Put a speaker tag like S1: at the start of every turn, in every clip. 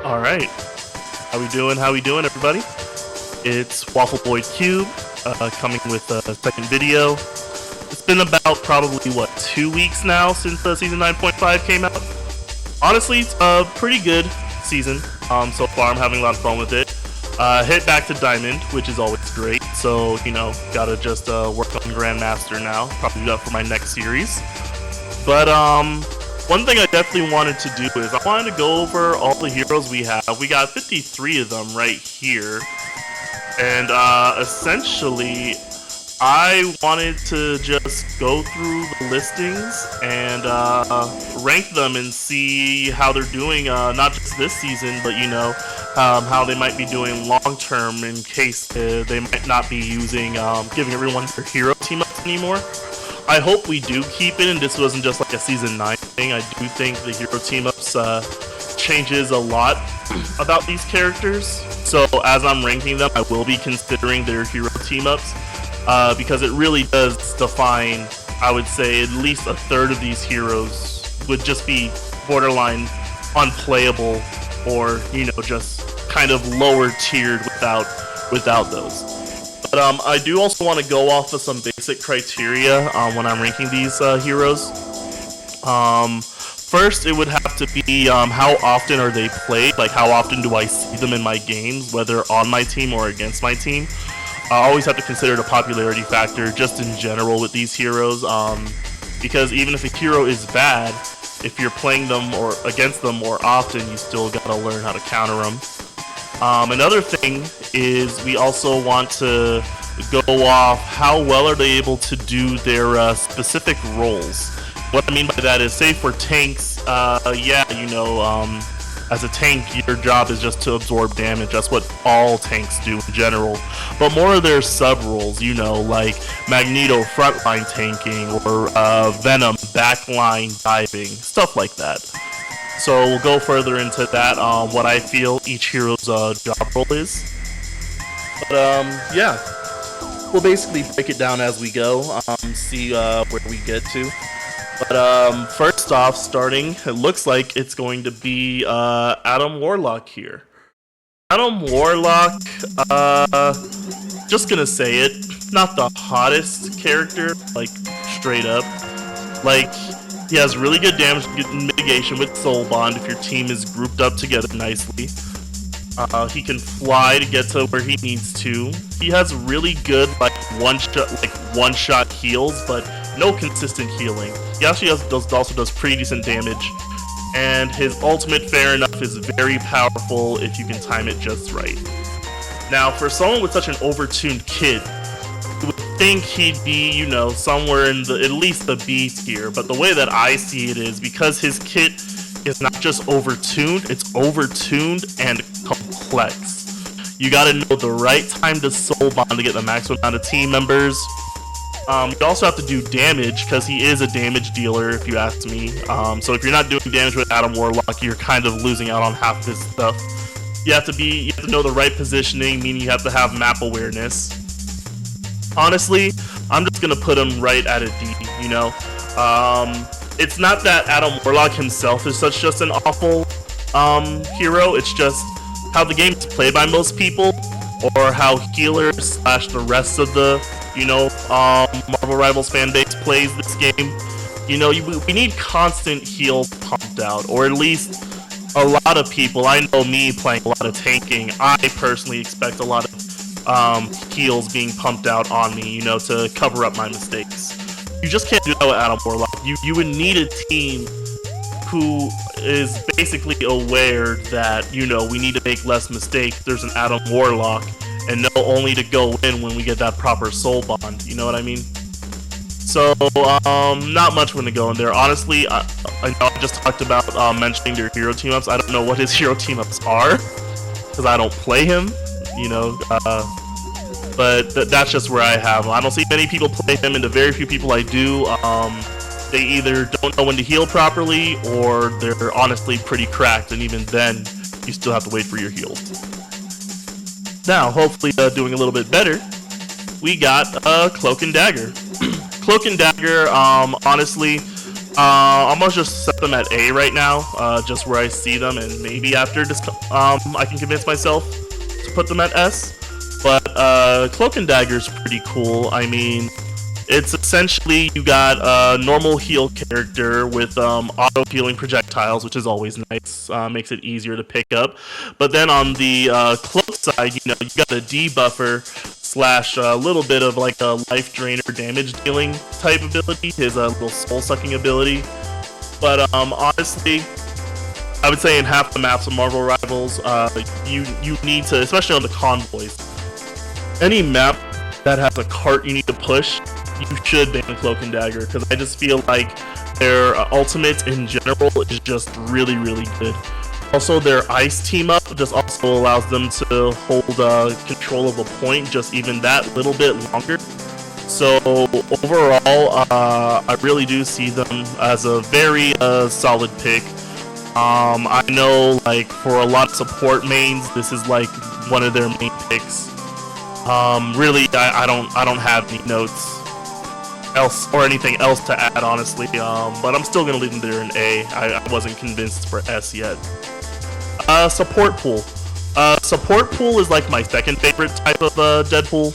S1: All right, how we doing? How we doing, everybody? It's Waffle Boy Cube, coming with a second video. It's been about probably 2 weeks now since season 9.5 came out. Honestly, it's a pretty good season. So far, I'm having a lot of fun with it. Hit back to Diamond, which is always great. So gotta just work on Grandmaster now. Probably do that for my next series. But one thing I definitely wanted to do is I wanted to go over all the heroes we have. We got 53 of them right here. And essentially, I wanted to just go through the listings and rank them and see how they're doing, not just this season, but how they might be doing long term in case they might not be using, giving everyone their hero team ups anymore. I hope we do keep it and this wasn't just like a season 9 thing. I do think the hero team ups changes a lot about these characters. So as I'm ranking them, I will be considering their hero team ups because it really does define, I would say, at least a third of these heroes would just be borderline unplayable or just kind of lower tiered without those. But I do also want to go off of some basic criteria when I'm ranking these heroes. First, it would have to be how often are they played, like how often do I see them in my games, whether on my team or against my team. I always have to consider the popularity factor just in general with these heroes, because even if a hero is bad, if you're playing them or against them more often, you still gotta learn how to counter them. Another thing is we also want to go off how well are they able to do their specific roles. What I mean by that is, say for tanks, as a tank, your job is just to absorb damage. That's what all tanks do in general. But more of their sub-roles, like Magneto frontline tanking, or Venom backline diving, stuff like that. So we'll go further into that, what I feel each hero's job role is. But yeah, we'll basically break it down as we go, see where we get to. But first off, starting, it looks like it's going to be Adam Warlock here. Adam Warlock, just gonna say it, not the hottest character, like straight up. Like, he has really good damage mitigation with Soul Bond if your team is grouped up together nicely. He can fly to get to where he needs to. He has really good one-shot heals, but no consistent healing. He actually also does pretty decent damage, and his ultimate, fair enough, is very powerful if you can time it just right. Now, for someone with such an overtuned kit, you would think he'd be, somewhere in at least the B tier, but the way that I see it is because his kit is not just overtuned, it's overtuned and complex. You gotta know the right time to soul bond to get the maximum amount of team members. You also have to do damage because he is a damage dealer, if you ask me. So if you're not doing damage with Adam Warlock, you're kind of losing out on half this stuff. You have to know the right positioning, meaning you have to have map awareness. Honestly, I'm just gonna put him right at a D. It's not that Adam Warlock himself is just an awful hero. It's just how the game is played by most people, or how healers / the rest of the Marvel Rivals fan base plays this game. We need constant heals pumped out, or at least a lot of people. I know me playing a lot of tanking, I personally expect a lot of heals being pumped out on me, to cover up my mistakes. You just can't do that with Adam Warlock. You would need a team who is basically aware that, we need to make less mistakes. There's an Adam Warlock, and know only to go in when we get that proper soul bond. You know what I mean? So, not much when to go in there. Honestly, I know I just talked about mentioning their hero team-ups. I don't know what his hero team-ups are, because I don't play him, but that's just where I have him. I don't see many people play him, and the very few people I do, they either don't know when to heal properly, or they're honestly pretty cracked, and even then, you still have to wait for your heals. Now, hopefully doing a little bit better, we got Cloak and Dagger. Cloak and Dagger, honestly, I'm gonna just set them at A right now, just where I see them, and maybe after this, I can convince myself to put them at S. But Cloak and Dagger's pretty cool. I mean, it's essentially you got a normal heal character with auto healing projectiles, which is always nice. Makes it easier to pick up. But then on the Cloak side, you know, you got a debuffer slash a little bit of like a life drainer damage dealing type ability, his little soul sucking ability. But honestly, I would say in half the maps of Marvel Rivals, you need to, especially on the convoys, any map that has a cart you need to push, you should ban the Cloak and Dagger, because I just feel like their ultimate in general is just really, really good. Also, their ice team up just also allows them to hold control of a point just even that little bit longer. So overall, I really do see them as a very solid pick. I know, like, for a lot of support mains, this is like one of their main picks. Really, I don't have any notes else or anything else to add, honestly. But I'm still gonna leave them there in A. I wasn't convinced for S yet. Support pool. Support pool is like my second favorite type of Deadpool.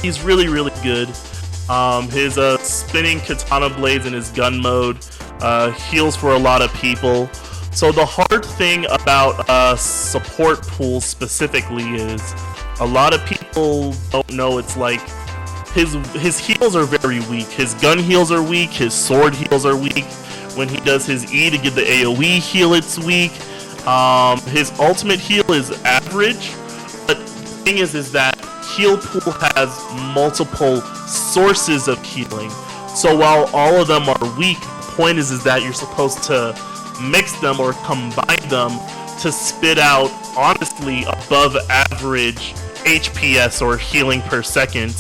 S1: He's really, really good. His spinning katana blades in his gun mode heals for a lot of people. So the hard thing about support pools specifically is a lot of people don't know it's like his heals are very weak. His gun heals are weak. His sword heals are weak. When he does his E to get the AoE heal, it's weak. His ultimate heal is average. But the thing is that heal pool has multiple sources of healing. So while all of them are weak, the point is that you're supposed to mix them or combine them to spit out, honestly, above average HPS or healing per second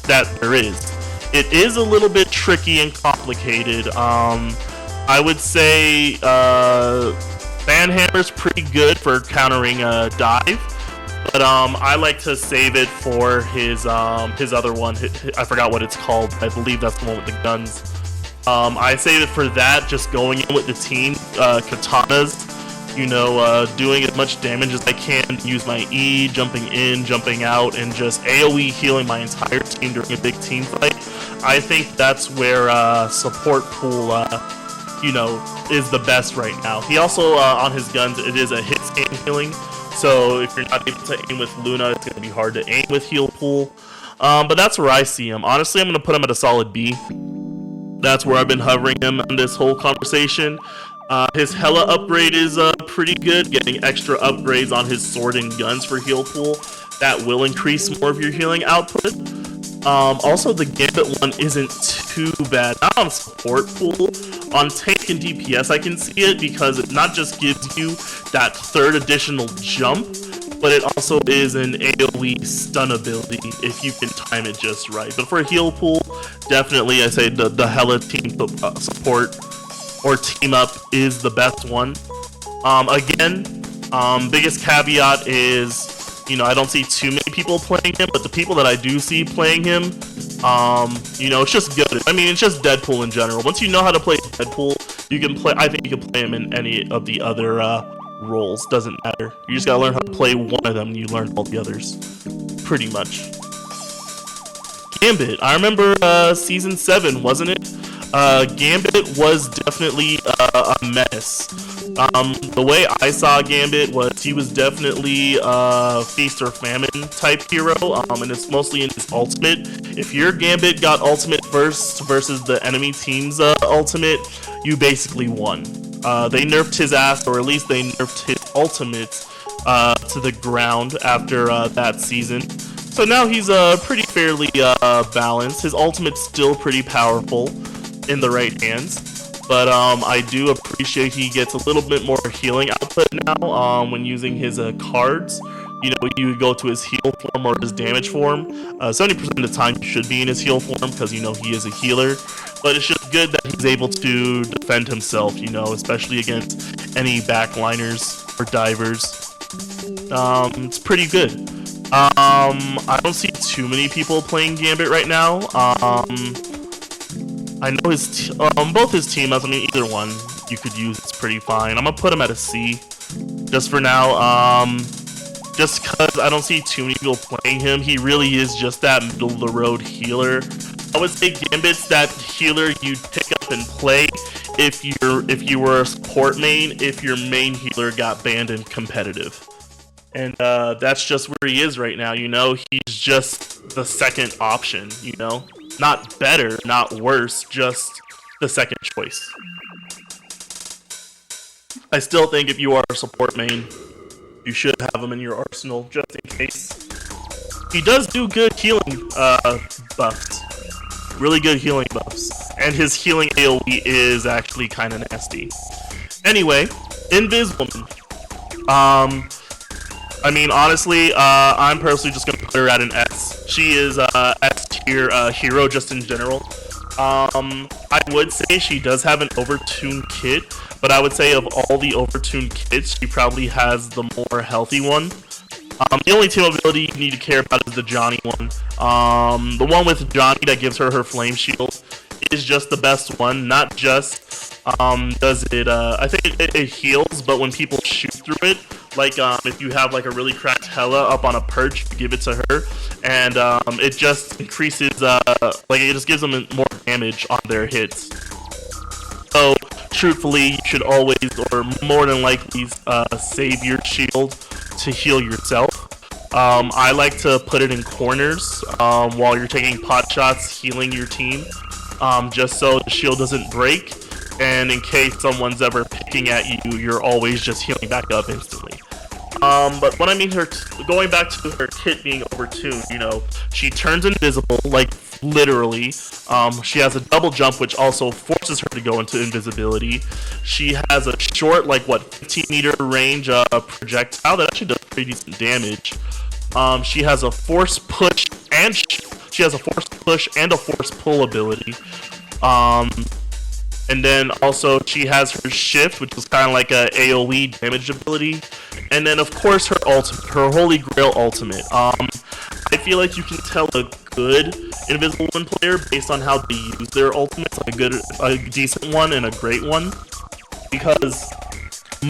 S1: that there is. It is a little bit tricky and complicated. I would say Banhammer's pretty good for countering dive, but I like to save it for his other one. I forgot what it's called. I believe that's the one with the guns. I save it for that, just going in with the team katanas, you know, doing as much damage as I can, use my E, jumping in, jumping out, and just AoE healing my entire team during a big team fight. I think that's where support pool, you know, is the best right now. He also, on his guns, it is a hit scan healing, so if you're not able to aim with Luna, it's going to be hard to aim with heal pool. But that's where I see him. Honestly, I'm going to put him at a solid B. That's where I've been hovering him on this whole conversation. His Hela upgrade is pretty good, getting extra upgrades on his sword and guns for heal pool. That will increase more of your healing output. Also, the Gambit one isn't too bad. Not on support pool. On tank and DPS, I can see it because it not just gives you that third additional jump, but it also is an AoE stun ability if you can time it just right. But for heal pool, definitely I say the Hela team support or team up is the best one. Again, biggest caveat is, you know, I don't see too many people playing him, but the people that I do see playing him, you know, it's just good. I mean, it's just Deadpool in general. Once you know how to play Deadpool, you can play. I think you can play him in any of the other roles. Doesn't matter. You just gotta learn how to play one of them, and you learn all the others, pretty much. Gambit. I remember season 7, wasn't it? Gambit was definitely a mess. The way I saw Gambit was he was definitely a feast or famine type hero, and it's mostly in his ultimate. If your Gambit got ultimate first versus the enemy team's ultimate, you basically won. They nerfed his ass, or at least they nerfed his ultimate to the ground after that season. So now he's pretty fairly balanced. His ultimate's still pretty powerful in the right hands, but I do appreciate he gets a little bit more healing output now when using his cards. You know, you go to his heal form or his damage form. 70% of the time you should be in his heal form because, you know, he is a healer, but it's just good that he's able to defend himself, you know, especially against any backliners or divers. It's pretty good. I don't see too many people playing Gambit right now. I know his both his teammates. I mean, either one you could use. It's pretty fine. I'm gonna put him at a C, just for now. Just because I don't see too many people playing him. He really is just that middle of the road healer. I would say Gambit's that healer you'd pick up and play if you were a support main, if your main healer got banned in competitive. And that's just where he is right now, you know? He's just the second option, you know? Not better, not worse, just the second choice. I still think if you are a support main, you should have him in your arsenal, just in case. He does do good healing buffs. Really good healing buffs. And his healing AoE is actually kind of nasty. Anyway, Inviswoman. I mean, honestly, I'm personally just going to put her at an S. She is S tier hero just in general. I would say she does have an overtuned kit, but I would say of all the overtuned kits, she probably has the more healthy one. The only team ability you need to care about is the Johnny one. The one with Johnny that gives her flame shield is just the best one. Not just does it, I think it heals, but when people shoot through it, like if you have like a really cracked Hela up on a perch, you give it to her, and it just increases, like it just gives them more damage on their hits. So truthfully, you should always, or more than likely, save your shield to heal yourself. I like to put it in corners while you're taking pot shots, healing your team, just so the shield doesn't break, and in case someone's ever picking at you, you're always just healing back up instantly. But when I mean her, going back to her kit being overtuned, you know, she turns invisible, like literally. She has a double jump, which also forces her to go into invisibility. She has a short, like what, 15-meter range projectile that actually does pretty decent damage. She has a force push and she has a force push and a force pull ability. And then also she has her shift, which is kind of like a AoE damage ability. And then of course her ultimate, her Holy Grail ultimate. I feel like you can tell a good Invisible Woman player based on how they use their ultimates, like a decent one and a great one. Because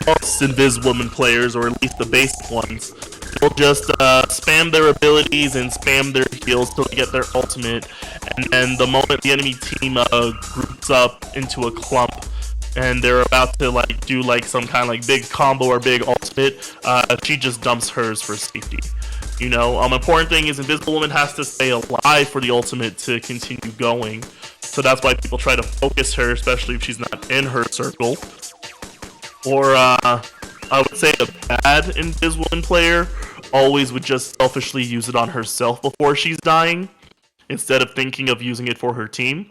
S1: most Invisible Woman players, or at least the basic ones, they'll just spam their abilities and spam their heals till they get their ultimate, and then the moment the enemy team groups up into a clump and they're about to like do like some kind of like big combo or big ultimate, she just dumps hers for safety. You know, important thing is Invisible Woman has to stay alive for the ultimate to continue going, so that's why people try to focus her, especially if she's not in her circle. Or I would say a bad Invisible Woman player always would just selfishly use it on herself before she's dying, instead of thinking of using it for her team.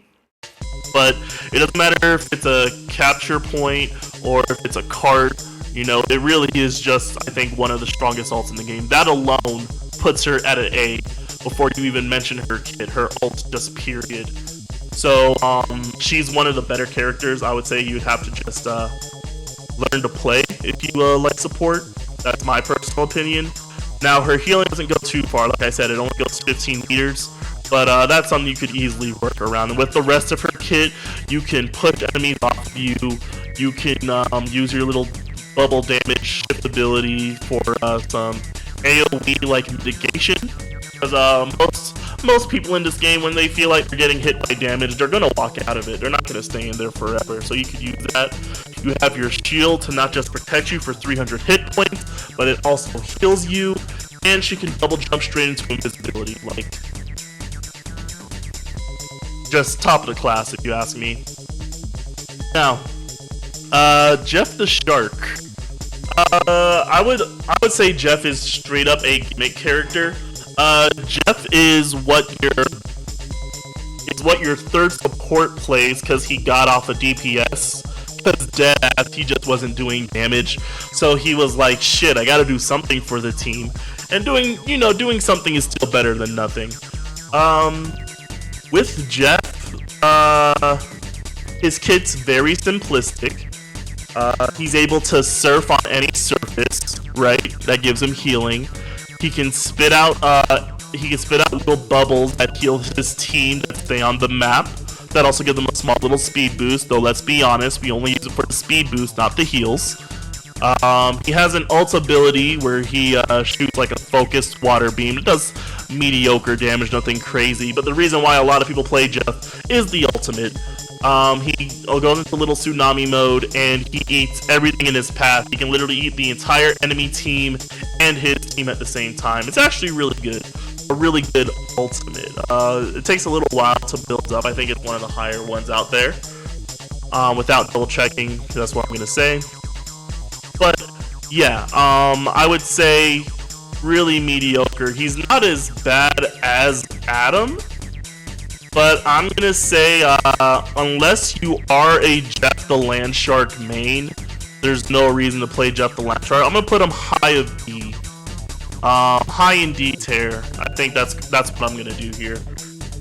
S1: But it doesn't matter if it's a capture point or if it's a cart, you know, it really is just, I think, one of the strongest ults in the game. That alone puts her at an A before you even mention her kit, her ult, just period. So she's one of the better characters. I would say you'd have to just learn to play if you like support. That's my personal opinion. Now her healing doesn't go too far, like I said, it only goes 15 meters, but that's something you could easily work around. And with the rest of her kit, you can push enemies off of you, you can use your little bubble damage shift ability for some AoE like mitigation, because most people in this game, when they feel like they're getting hit by damage, they're gonna walk out of it. They're not gonna stay in there forever. So you could use that. You have your shield to not just protect you for 300 hit points, but it also heals you, and she can double jump straight into invisibility. Like, just top of the class, if you ask me. Now, Jeff the Shark. I would say Jeff is straight up a gimmick character. Jeff is what your third support plays because he got off a DPS. Because deadass, he just wasn't doing damage, so he was like, shit, I gotta do something for the team. And doing something is still better than nothing. With Jeff, his kit's very simplistic. He's able to surf on any surface, right? That gives him healing. He can spit out little bubbles that heal his team that stay on the map. that also give them a small little speed boost, though let's be honest, we only use it for the speed boost, not the heals. He has an ult ability where he shoots like a focused water beam. It does mediocre damage, nothing crazy, but the reason why a lot of people play Jeff is the ultimate. He goes into little tsunami mode and he eats everything in his path. He can literally eat the entire enemy team and his team at the same time. It's actually really good. A really good ultimate. It takes a little while to build up. I think it's one of the higher ones out there. Without double checking, that's what I'm gonna say. But yeah, I would say really mediocre. He's not as bad as Adam, but I'm gonna say unless you are a Jeff the Landshark main, there's no reason to play Jeff the Landshark. I'm gonna put him high of D, high in D tier. I think that's what I'm gonna do here.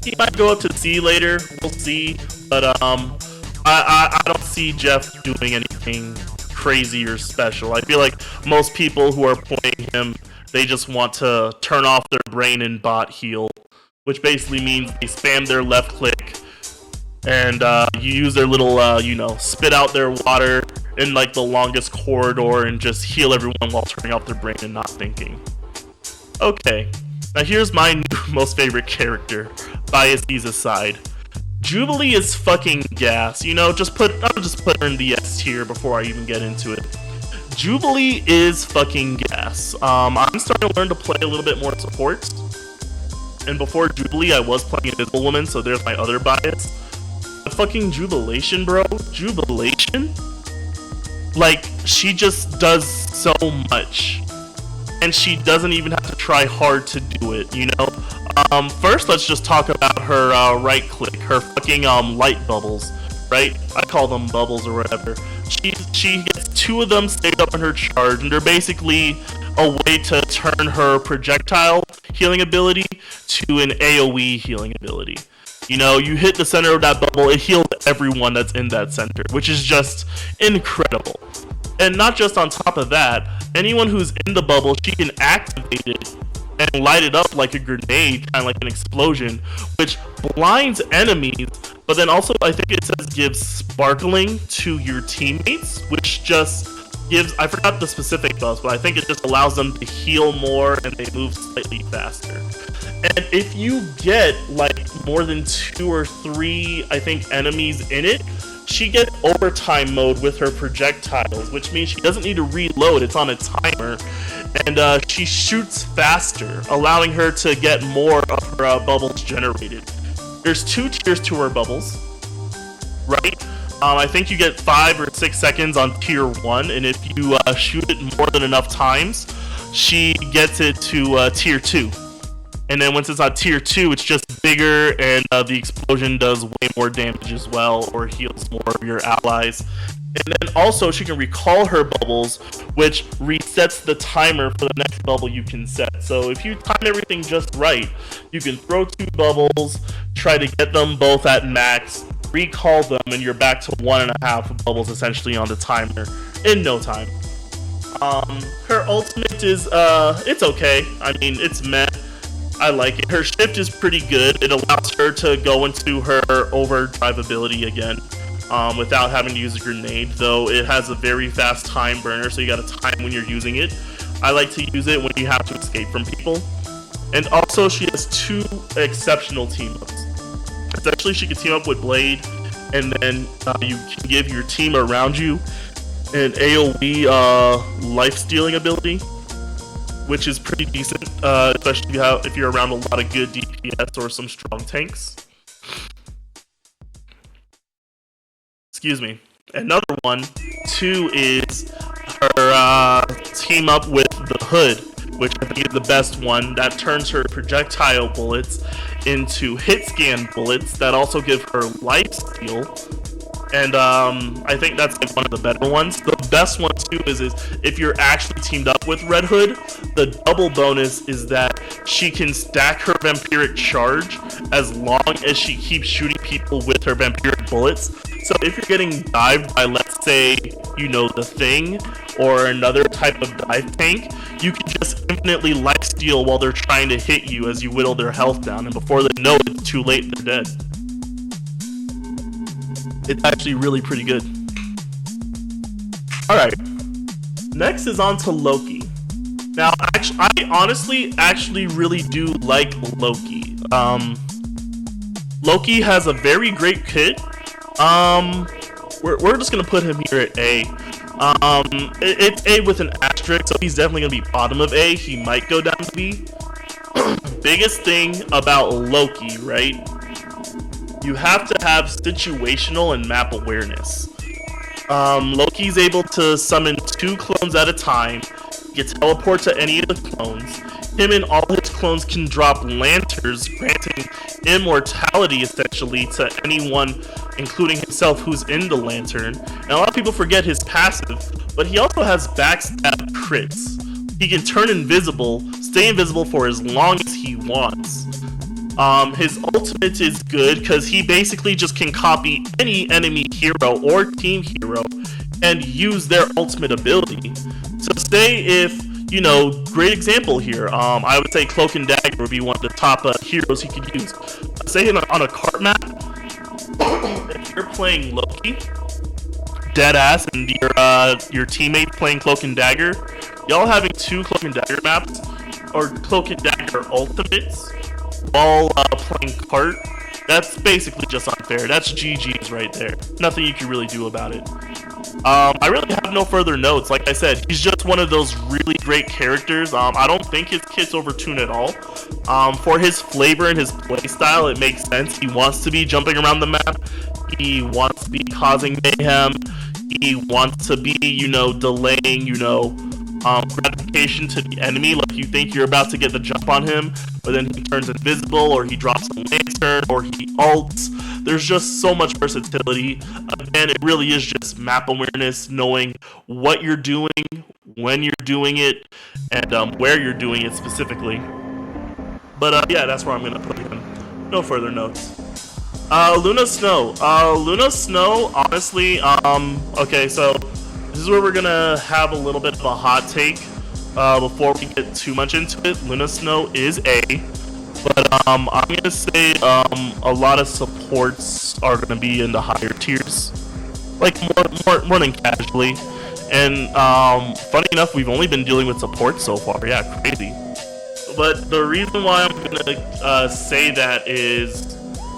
S1: He might go up to C later. We'll see, but I don't see Jeff doing anything crazy or special. I feel like most people who are playing him, they just want to turn off their brain and bot heal, which basically means they spam their left click and you use their little, you know, spit out their water in like the longest corridor and just heal everyone while turning off their brain and not thinking. Okay, now here's my new most favorite character, biases aside. Jubilee is fucking gas, you know, I'll just put her in the S tier before I even get into it. Jubilee is fucking gas. I'm starting to learn to play a little bit more support. And before Jubilee, I was playing Invisible Woman, so there's my other bias. But fucking Jubilation, bro. Jubilation? Like, she just does so much. And she doesn't even have to try hard to do it, you know? First, let's just talk about her right click, her fucking light bubbles, right? I call them bubbles or whatever. She gets 2 of them stayed up in her charge, and they're basically a way to turn her projectile healing ability to an AoE healing ability. You know, you hit the center of that bubble, it heals everyone that's in that center, which is just incredible. And not just on top of that, anyone who's in the bubble, she can activate it and light it up like a grenade, kind of like an explosion, which blinds enemies, but then also I think it says gives sparkling to your teammates, which just gives, I forgot the specific buffs, but I think it just allows them to heal more and they move slightly faster. And if you get like more than 2 or 3, I think, enemies in it, she gets overtime mode with her projectiles, which means she doesn't need to reload, it's on a timer. And she shoots faster, allowing her to get more of her bubbles generated. There's 2 tiers to her bubbles, right? I think you get 5 or 6 seconds on tier 1, and if you shoot it more than enough times, she gets it to tier 2. And then once it's on tier 2, it's just bigger, and the explosion does way more damage as well, or heals more of your allies. And then also she can recall her bubbles, which resets the timer for the next bubble you can set. So if you time everything just right, you can throw 2 bubbles, try to get them both at max, recall them, and you're back to 1.5 bubbles essentially on the timer in no time. Her ultimate is, it's okay. I mean, it's meh. I like it. Her shift is pretty good. It allows her to go into her overdrive ability again without having to use a grenade, though it has a very fast time burner, so you gotta time when you're using it. I like to use it when you have to escape from people. And also, she has 2 exceptional team-ups. Essentially, she can team up with Blade, and then you can give your team around you an AoE life-stealing ability, which is pretty decent, especially if you're around a lot of good DPS or some strong tanks. Excuse me. Another one, too, is her team up with the Hood, which I think is the best one. That turns her projectile bullets into hit scan bullets that also give her life steal. And I think that's like one of the better ones. The best one too is if you're actually teamed up with Red Hood, the double bonus is that she can stack her vampiric charge as long as she keeps shooting people with her vampiric bullets. So if you're getting dived by, let's say, you know, the Thing or another type of dive tank, you can just infinitely life steal while they're trying to hit you as you whittle their health down, and before they know it, it's too late, they're dead. It's actually really pretty good. Alright, next is on to Loki. Now, I honestly actually really do like Loki. Loki has a very great kit. We're just gonna put him here at A. It's A with an asterisk, so he's definitely gonna be bottom of A. He might go down to B. Biggest thing about Loki, right? You have to have situational and map awareness. Loki's able to summon 2 clones at a time. He can teleport to any of the clones. Him and all his clones can drop lanterns, granting immortality essentially to anyone, including himself, who's in the lantern. And a lot of people forget his passive, but he also has backstab crits. He can turn invisible, stay invisible for as long as he wants. His ultimate is good because he basically just can copy any enemy hero or team hero and use their ultimate ability. So say if, you know, great example here, I would say Cloak and Dagger would be one of the top heroes he could use. Say on a cart map, if you're playing Loki, deadass, and your teammate playing Cloak and Dagger, y'all having 2 Cloak and Dagger maps, or Cloak and Dagger ultimates, while playing cart, that's basically just unfair. That's GG's right there. Nothing you can really do about it. I really have no further notes. Like I said, he's just one of those really great characters. I don't think his kit's overtuned at all. For his flavor and his playstyle, it makes sense. He wants to be jumping around the map. He wants to be causing mayhem. He wants to be, you know, delaying, you know, gratification to the enemy. Like, you think you're about to get the jump on him, but then he turns invisible, or he drops a lantern, or he ults. There's just so much versatility. Again, it really is just map awareness, knowing what you're doing, when you're doing it, and where you're doing it specifically. But yeah, that's where I'm gonna put him. No further notes. Luna Snow. Luna Snow, honestly, okay, so this is where we're gonna have a little bit of a hot take before we get too much into it. Luna Snow is A, but I'm gonna say a lot of supports are gonna be in the higher tiers, like more than casually. And funny enough, we've only been dealing with support so far. Yeah, crazy. But the reason why I'm gonna say that is,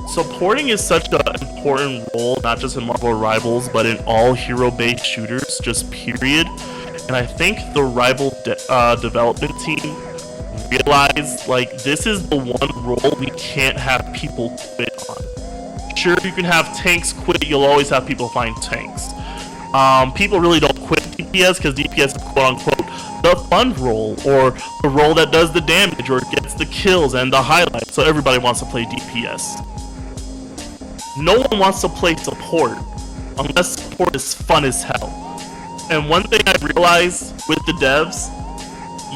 S1: supporting is such an important role, not just in Marvel Rivals, but in all hero-based shooters, just period. And I think the Rival development team realized, like, this is the one role we can't have people quit on. Sure, you can have tanks quit, you'll always have people find tanks. People really don't quit DPS because DPS is quote-unquote the fun role, or the role that does the damage, or gets the kills and the highlights, so everybody wants to play DPS. No one wants to play support unless support is fun as hell. And one thing I realized with the devs,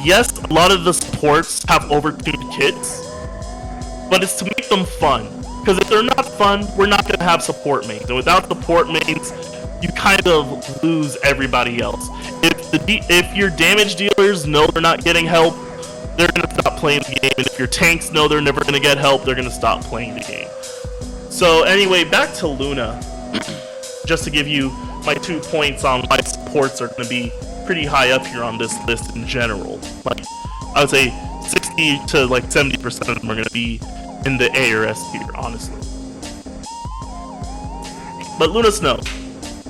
S1: yes, a lot of the supports have overtuned kits, but it's to make them fun. Because if they're not fun, we're not going to have support mains. And without support mains, you kind of lose everybody else. If your damage dealers know they're not getting help, they're going to stop playing the game. And if your tanks know they're never going to get help, they're going to stop playing the game. So anyway, back to Luna. Just to give you my 2 points on why supports are going to be pretty high up here on this list in general. Like, I would say 60 to like 70% of them are going to be in the A or S tier, honestly. But Luna Snow,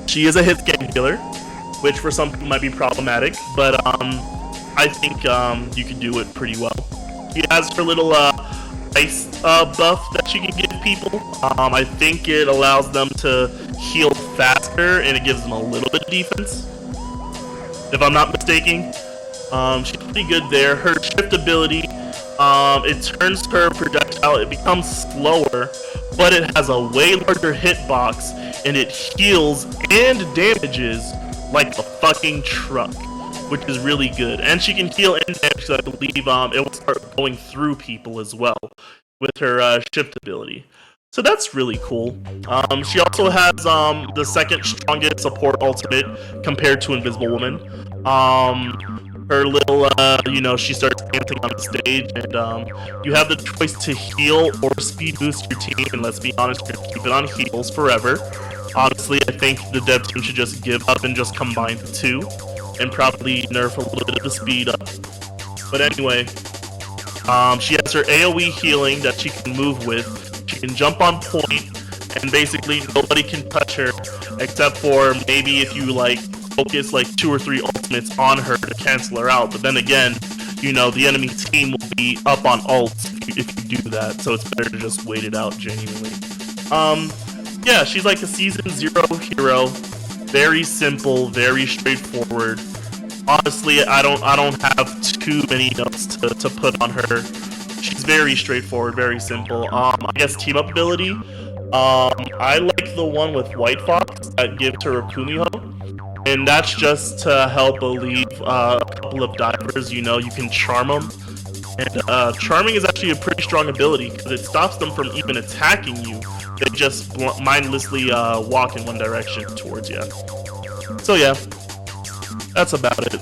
S1: she is a hit scan healer, which for some people might be problematic, but I think you can do it pretty well. She has her little ice buff that she can give people. I think it allows them to heal faster, and it gives them a little bit of defense, if I'm not mistaken. She's pretty good there. Her shift ability, it turns her projectile, it becomes slower, but it has a way larger hitbox, and it heals and damages like a fucking truck, which is really good. And she can heal and damage, so I believe it will start going through people as well with her shift ability. So that's really cool. She also has the second strongest support ultimate compared to Invisible Woman. Her little, you know, she starts dancing on the stage, and you have the choice to heal or speed boost your team. And let's be honest, you're gonna keep it on heals forever. Honestly, I think the dev team should just give up and just combine the two, and probably nerf a little bit of the speed up. But anyway, she has her AoE healing that she can move with. She can jump on point, and basically nobody can touch her except for maybe if you like focus like 2 or 3 ultimates on her to cancel her out. But then again, you know, the enemy team will be up on ults if you do that, so it's better to just wait it out genuinely. Yeah, she's like a season 0 hero. Very simple, very straightforward. Honestly, I don't have too many notes to put on her. She's very straightforward, very simple. I guess team up ability. I like the one with White Fox that gives her a Kumiho, and that's just to help alleviate a couple of divers. You know, you can charm them, and charming is actually a pretty strong ability because it stops them from even attacking you. They just mindlessly walk in one direction towards you. So yeah, that's about it.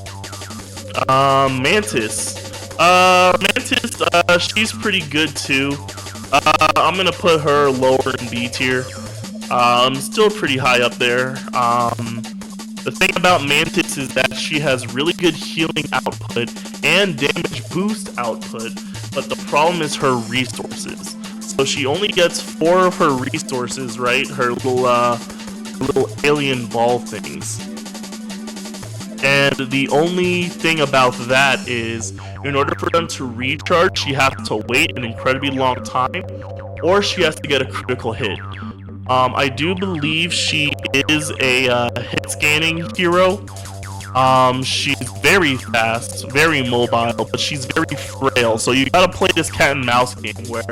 S1: Mantis. Mantis, she's pretty good too. I'm gonna put her lower in B tier. Still pretty high up there. The thing about Mantis is that she has really good healing output and damage boost output, but the problem is her resources. So she only gets 4 of her resources, right? Her little alien ball things. And the only thing about that is, in order for them to recharge, she has to wait an incredibly long time, or she has to get a critical hit. I do believe she is a hit scanning hero. She's very fast, very mobile, but she's very frail. So you gotta play this cat and mouse game where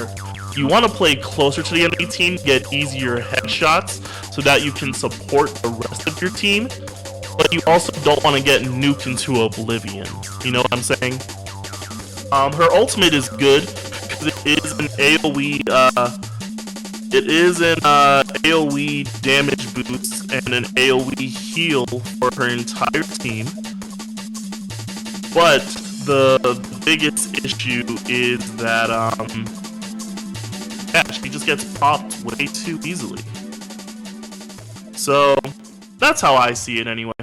S1: you want to play closer to the enemy team, get easier headshots, so that you can support the rest of your team. But you also don't want to get nuked into oblivion. You know what I'm saying? Her ultimate is good because it is an AoE. It is an AoE damage boost and an AoE heal for her entire team. But the biggest issue is that yeah, she just gets popped way too easily. So that's how I see it anyway.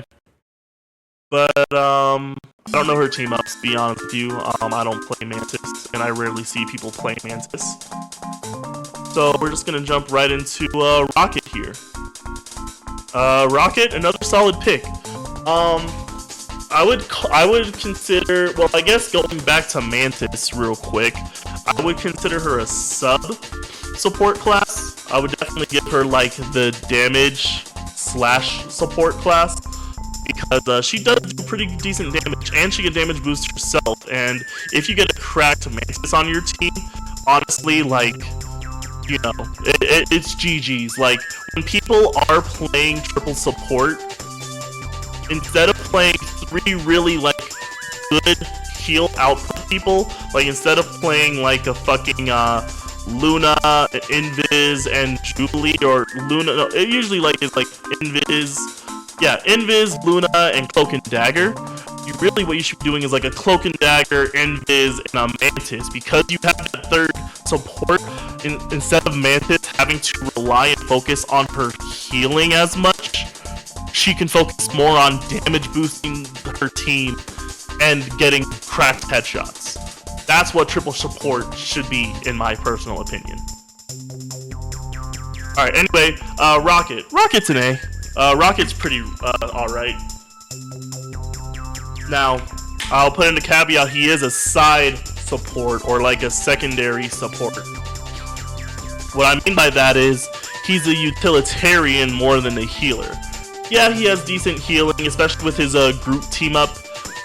S1: But I don't know her team ups, to be honest with you. I don't play Mantis, and I rarely see people play Mantis. So we're just gonna jump right into Rocket here. Rocket, another solid pick. I would consider, well, I guess going back to Mantis real quick, I would consider her a sub support class. I would definitely give her like the damage / support class, because she does do pretty decent damage, and she can damage boost herself. And if you get a cracked Mantis on your team, honestly, like, you know, it's GG's. Like, when people are playing triple support, instead of playing 3 really like good heal output people, like instead of playing like a fucking Luna, Invis, and Jubilee, or Luna, no, it usually like is like Invis, yeah, Invis, Luna, and Cloak and Dagger. What you should be doing is like a Cloak and Dagger, Invis, and a Mantis, because you have that third support. Instead of Mantis having to rely and focus on her healing as much, she can focus more on damage boosting her team and getting cracked headshots. That's what triple support should be, in my personal opinion. Alright, anyway, Rocket. Rocket's an A. Rocket's pretty alright. Now, I'll put in a caveat, he is a side support, or like a secondary support. What I mean by that is, he's a utilitarian more than a healer. Yeah, he has decent healing, especially with his group team up.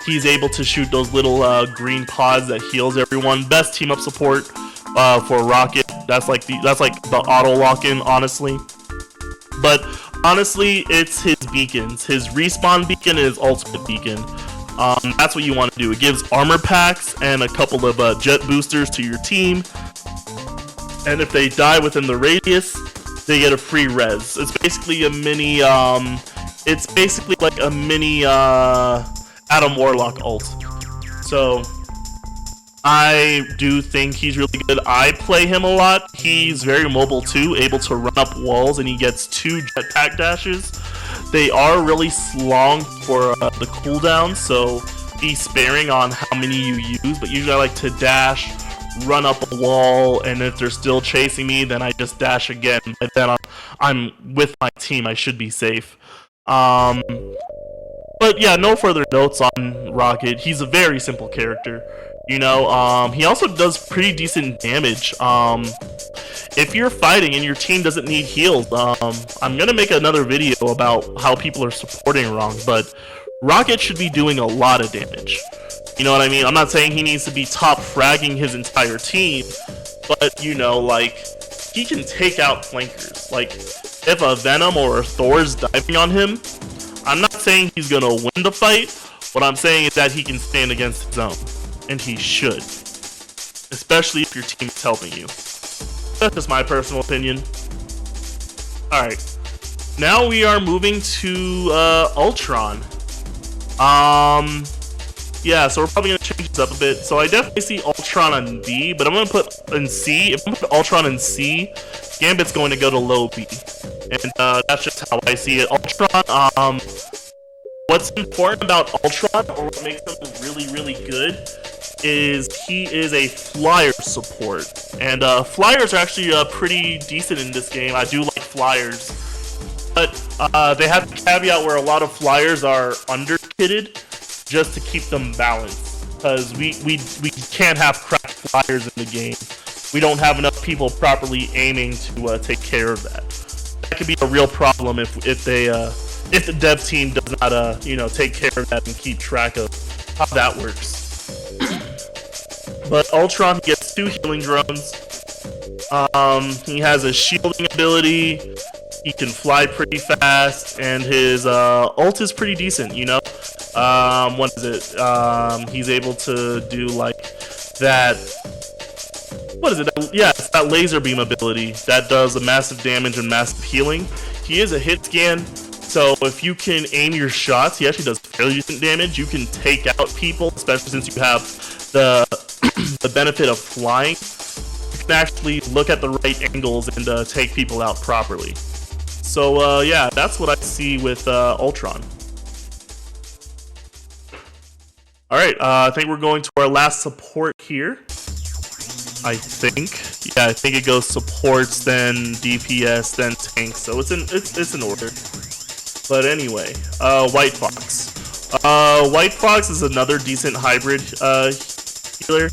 S1: He's able to shoot those little green pods that heals everyone. Best team up support for Rocket. That's like the auto lock-in, honestly. But honestly, it's his beacons. His respawn beacon and his ultimate beacon. That's what you want to do. It gives armor packs and a couple of jet boosters to your team. And if they die within the radius, they get a free res. It's basically a mini, it's basically like a mini Adam Warlock ult. So I do think he's really good. I play him a lot. He's very mobile too, able to run up walls, and he gets 2 jetpack dashes. They are really long for the cooldown, so be sparing on how many you use, but usually I like to dash, run up a wall, and if they're still chasing me, then I just dash again. But then I'm with my team, I should be safe. But yeah, no further notes on Rocket. He's a very simple character. You know, he also does pretty decent damage. If you're fighting and your team doesn't need heals, I'm gonna make another video about how people are supporting wrong, but Rocket should be doing a lot of damage. You know what I mean? I'm not saying he needs to be top fragging his entire team, but you know, like, he can take out flankers. Like, if a Venom or a Thor's diving on him, I'm not saying he's gonna win the fight. What I'm saying is that he can stand against his own, and he should, especially if your team is helping you. That's just my personal opinion. Alright, now we are moving to Ultron. Yeah, so we're probably gonna change this up a bit. So I definitely see Ultron on B, but I'm gonna put in C. If I'm gonna put Ultron in C, Gambit's going to go to low B, and that's just how I see it. Ultron, what's important about Ultron, or what makes him really, really good, is he is a flyer support, and flyers are actually pretty decent in this game. I do like flyers, but they have the caveat where a lot of flyers are under-kitted just to keep them balanced, because we can't have cracked flyers in the game. We don't have enough people properly aiming to take care of that. That could be a real problem if the dev team does not you know, take care of that and keep track of how that works. But Ultron gets 2 healing drones. He has a shielding ability. He can fly pretty fast, and his ult is pretty decent, you know? What is it? He's able to do, like, that... What is it? Yeah, it's that laser beam ability that does a massive damage and massive healing. He is a hit scan, so if you can aim your shots, he actually does fairly decent damage. You can take out people, especially since you have the, the benefit of flying. You can actually look at the right angles and take people out properly. So yeah, that's what I see with Ultron. Alright, I think we're going to our last support here. I think. Yeah, I think it goes supports, then DPS, then tanks. So it's in order. But anyway, White Fox. White Fox is another decent hybrid healer.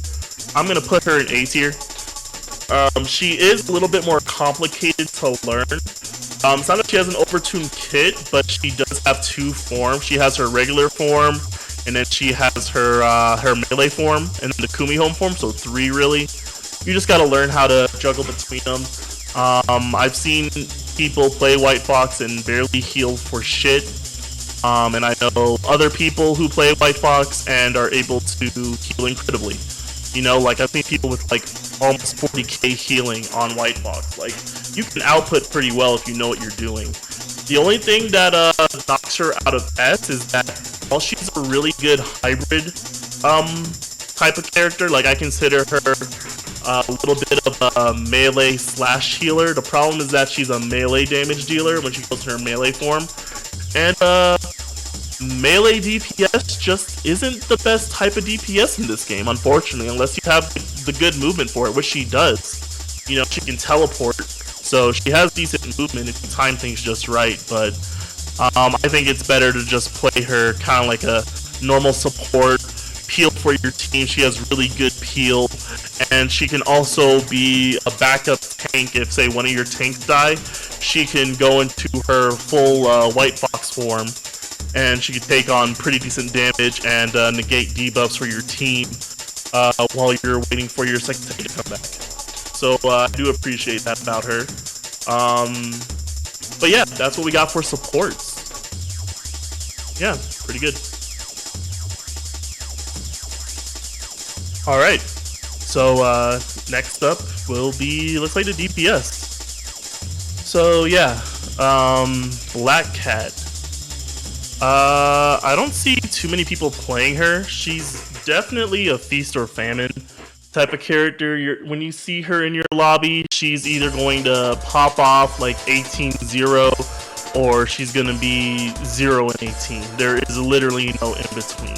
S1: I'm gonna put her in A tier. She is a little bit more complicated to learn. It's not that she has an overtuned kit, but she does have 2 forms. She has her regular form, and then she has her her melee form, and then the Kumi home form, so 3 really. You just gotta learn how to juggle between them. I've seen people play White Fox and barely heal for shit. And I know other people who play White Fox and are able to heal incredibly. You know, like I've seen people with like almost 40k healing on White Fox. Like, you can output pretty well if you know what you're doing. The only thing that knocks her out of S is that while she's a really good hybrid type of character, like I consider her a little bit of a melee slash healer. The problem is that she's a melee damage dealer when she goes to her melee form, and melee DPS just isn't the best type of DPS in this game, unfortunately, unless you have the good movement for it, which she does. You know, she can teleport, so she has decent movement if you time things just right, but I think it's better to just play her kind of like a normal support, peel for your team. She has really good peel, and she can also be a backup tank if, say, one of your tanks die. She can go into her full White Fox form, and she can take on pretty decent damage and negate debuffs for your team while you're waiting for your second tank to come back. So I do appreciate that about her. But yeah, that's what we got for supports. Yeah, pretty good. Alright, so next up will be, looks like the DPS. So yeah, Black Cat. I don't see too many people playing her. She's definitely a feast or famine. type of character. When you see her in your lobby, she's either going to pop off like 18-0, or she's going to be 0 and 18. There is literally no in between.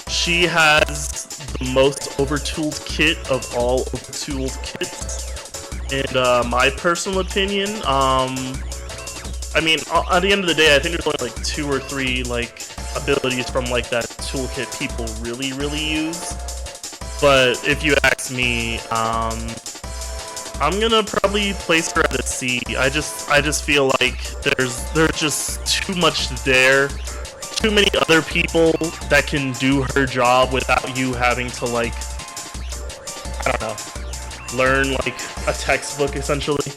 S1: She has the most overtooled kit of all overtooled kits. And my personal opinion, I mean, at the end of the day, I think there's only like 2 or 3 like abilities from like that toolkit people really use. But if you ask me, I'm gonna probably place her at a C. I just feel like there's just too much there. Too many other people that can do her job without you having to, like, I don't know, learn like a textbook essentially.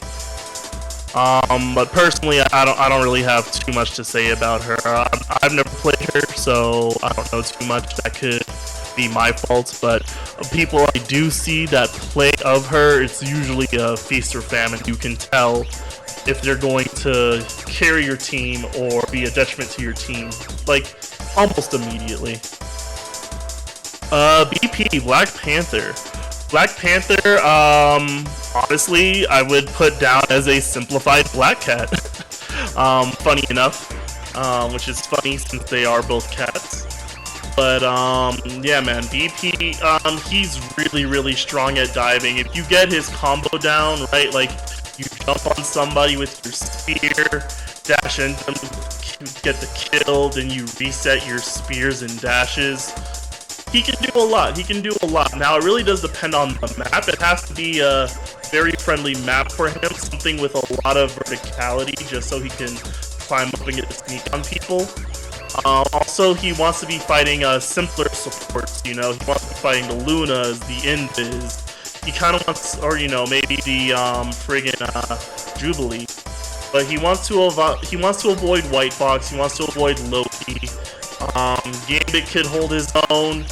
S1: But personally, I don't really have too much to say about her. I've never played her, so I don't know too much. That could be my fault. But people I do see that play of her, it's usually a feast or famine. You can tell if they're going to carry your team or be a detriment to your team, like, almost immediately. BP, Black Panther. Black Panther, honestly, I would put down as a simplified Black Cat. Funny enough, which is funny since they are both cats. But, yeah, man, BP, he's really strong at diving. If you get his combo down, right, like, you jump on somebody with your spear, dash into them, get the kill, then you reset your spears and dashes. He can do a lot. He can do a lot. Now, it really does depend on the map. It has to be a very friendly map for him, something with a lot of verticality, just so he can climb up and get the sneak on people. Also, he wants to be fighting simpler supports, you know? He wants to be fighting the Lunas, the Invis. He kind of wants, or, you know, maybe the friggin' Jubilee. But he wants to avoid White Fox. He wants to avoid Loki. Gambit could hold his own.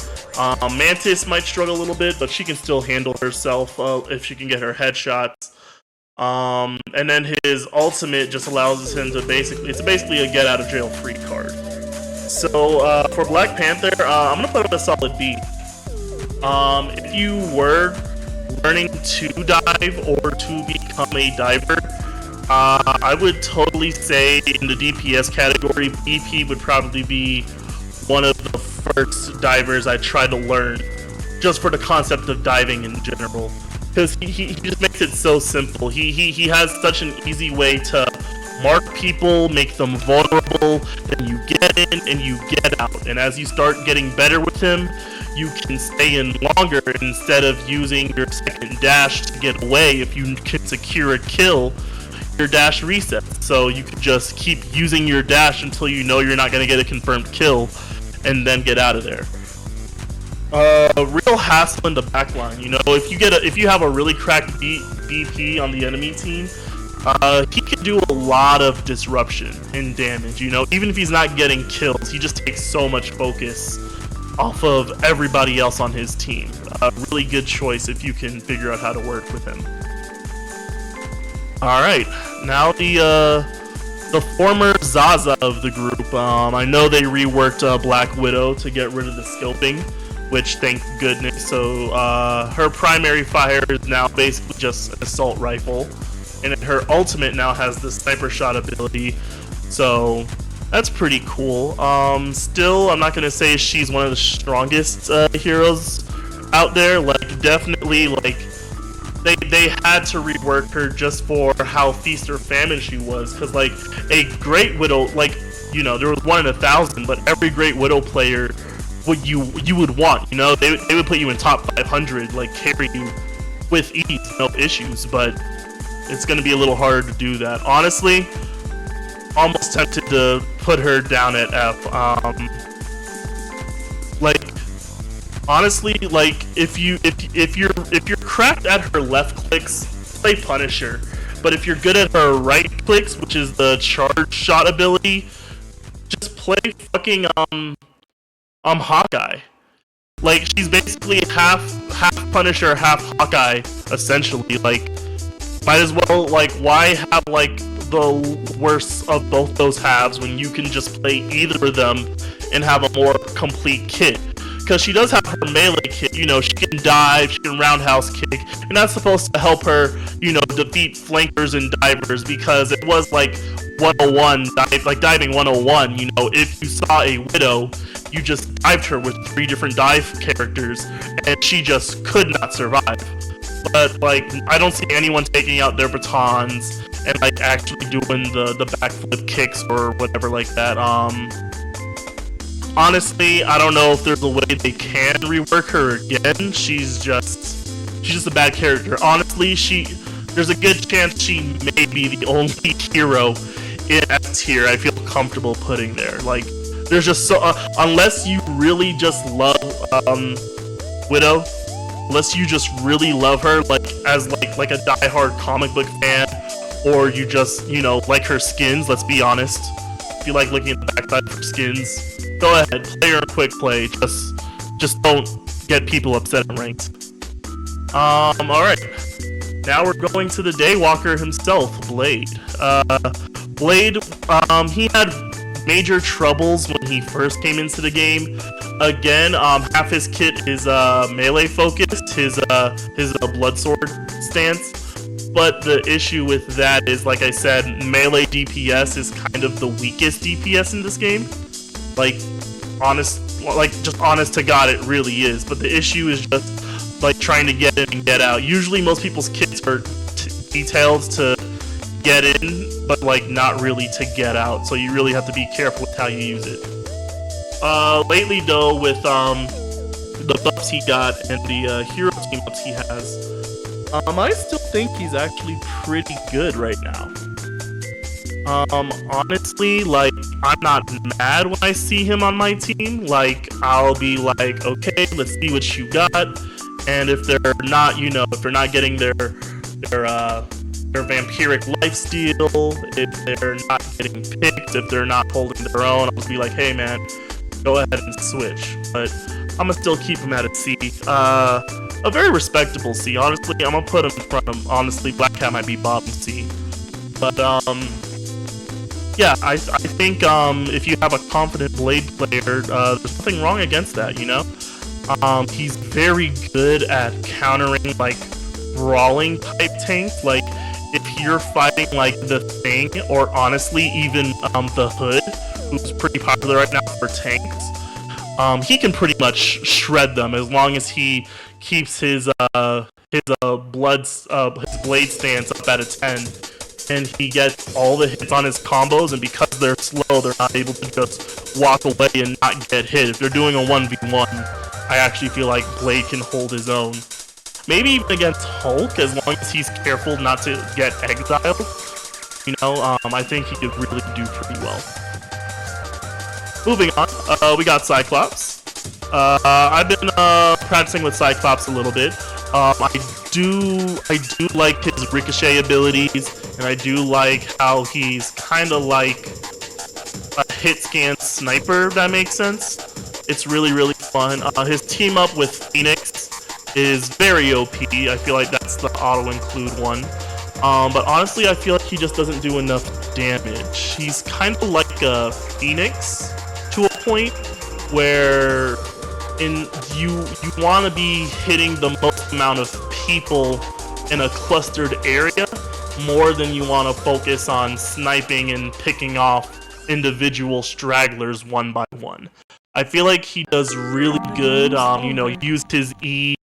S1: Mantis might struggle a little bit, but she can still handle herself if she can get her headshots. And then his ultimate just allows him to it's basically a get out of jail free card. So for Black Panther, I'm gonna put him a solid B. If you were learning to dive or to become a diver, I would totally say in the DPS category, BP would probably be one of the first divers I try to learn, just for the concept of diving in general. Because he just makes it so simple. He has such an easy way to mark people, make them vulnerable, then you get in and you get out. And as you start getting better with him, you can stay in longer instead of using your second dash to get away. If you can secure a kill, your dash resets, so you can just keep using your dash until you know you're not going to get a confirmed kill, and then get out of there. Real hassle in the backline. You know, if you have a really cracked BP on the enemy team, he can do a lot of disruption and damage. You know, even if he's not getting kills, he just takes so much focus off of everybody else on his team. Really good choice if you can figure out how to work with him. Alright, now the former Zaza of the group. I know they reworked Black Widow to get rid of the scoping, which thank goodness. So her primary fire is now basically just an assault rifle, and then her ultimate now has the sniper shot ability, so that's pretty cool. Still, I'm not gonna say she's one of the strongest heroes out there. Like, definitely, like, they had to rework her just for how feast or famine she was, because like a Great Widow, like, you know, there was 1 in 1,000, but every Great Widow player you would want, you know, they would put you in top 500, like carry you with ease, no issues. But it's gonna be a little harder to do that. Honestly, almost tempted to put her down at F. Like, honestly, like, if you're cracked at her left clicks, play Punisher. But if you're good at her right clicks, which is the charge shot ability, just play fucking Hawkeye. Like, she's basically half Punisher, half Hawkeye, essentially. Like, might as well, like, why have like the worst of both those halves when you can just play either of them and have a more complete kit? because she does have her melee kick. You know, she can dive, she can roundhouse kick, and that's supposed to help her, you know, defeat flankers and divers, because it was like 101, like diving 101. You know, if you saw a Widow, you just dived her with 3 different dive characters, and she just could not survive. But like, I don't see anyone taking out their batons and like actually doing the backflip kicks or whatever like that. Honestly, I don't know if there's a way they can rework her again. She's just a bad character. Honestly, there's a good chance she may be the only hero in S tier I feel comfortable putting there. Like, there's just so unless you really just love Widow, unless you just really love her like as like a diehard comic book fan, or you just, you know, like her skins. Let's be honest. If you like looking at the backside of her skins, go ahead, play her a quick play. Just don't get people upset in ranked. Alright. Now we're going to the Daywalker himself, Blade. Blade, he had major troubles when he first came into the game. Again, half his kit is melee focused, his blood sword stance. But the issue with that is, like I said, melee DPS is kind of the weakest DPS in this game. Like, just honest to God, it really is. But the issue is just like trying to get in and get out. Usually, most people's kits are detailed to get in, but like not really to get out. So you really have to be careful with how you use it. Lately, though, with the buffs he got and the hero team ups he has, I still think he's actually pretty good right now. Honestly, like, I'm not mad when I see him on my team. Like, I'll be like, okay, let's see what you got. And if they're not, you know, if they're not getting their vampiric lifesteal, if they're not getting picked, if they're not holding their own, I'll be like, hey man, go ahead and switch. But I'm gonna still keep him at a C. A very respectable C. Honestly, I'm gonna put him in front of, honestly, Black Cat might be bottom C. But, yeah, I think, if you have a confident Blade player, there's nothing wrong against that, you know? He's very good at countering, like, brawling type tanks. Like, if you're fighting, like, the Thing, or honestly, even, the Hood, who's pretty popular right now for tanks, he can pretty much shred them as long as he keeps his blade stance up at a 10, and he gets all the hits on his combos, and because they're slow, they're not able to just walk away and not get hit. If they're doing a 1v1, I actually feel like Blade can hold his own. Maybe even against Hulk, as long as he's careful not to get exiled. You know, I think he could really do pretty well. Moving on, we got Cyclops. I've been practicing with Cyclops a little bit. I do like his ricochet abilities, and I do like how he's kind of like a hit scan sniper, if that makes sense. It's really, really fun. His team up with Phoenix is very OP. I feel like that's the auto-include one. But honestly, I feel like he just doesn't do enough damage. He's kind of like a Phoenix to a point where you want to be hitting the most amount of people in a clustered area more than you want to focus on sniping and picking off individual stragglers one by one. I feel like he does really good. You know, use his E,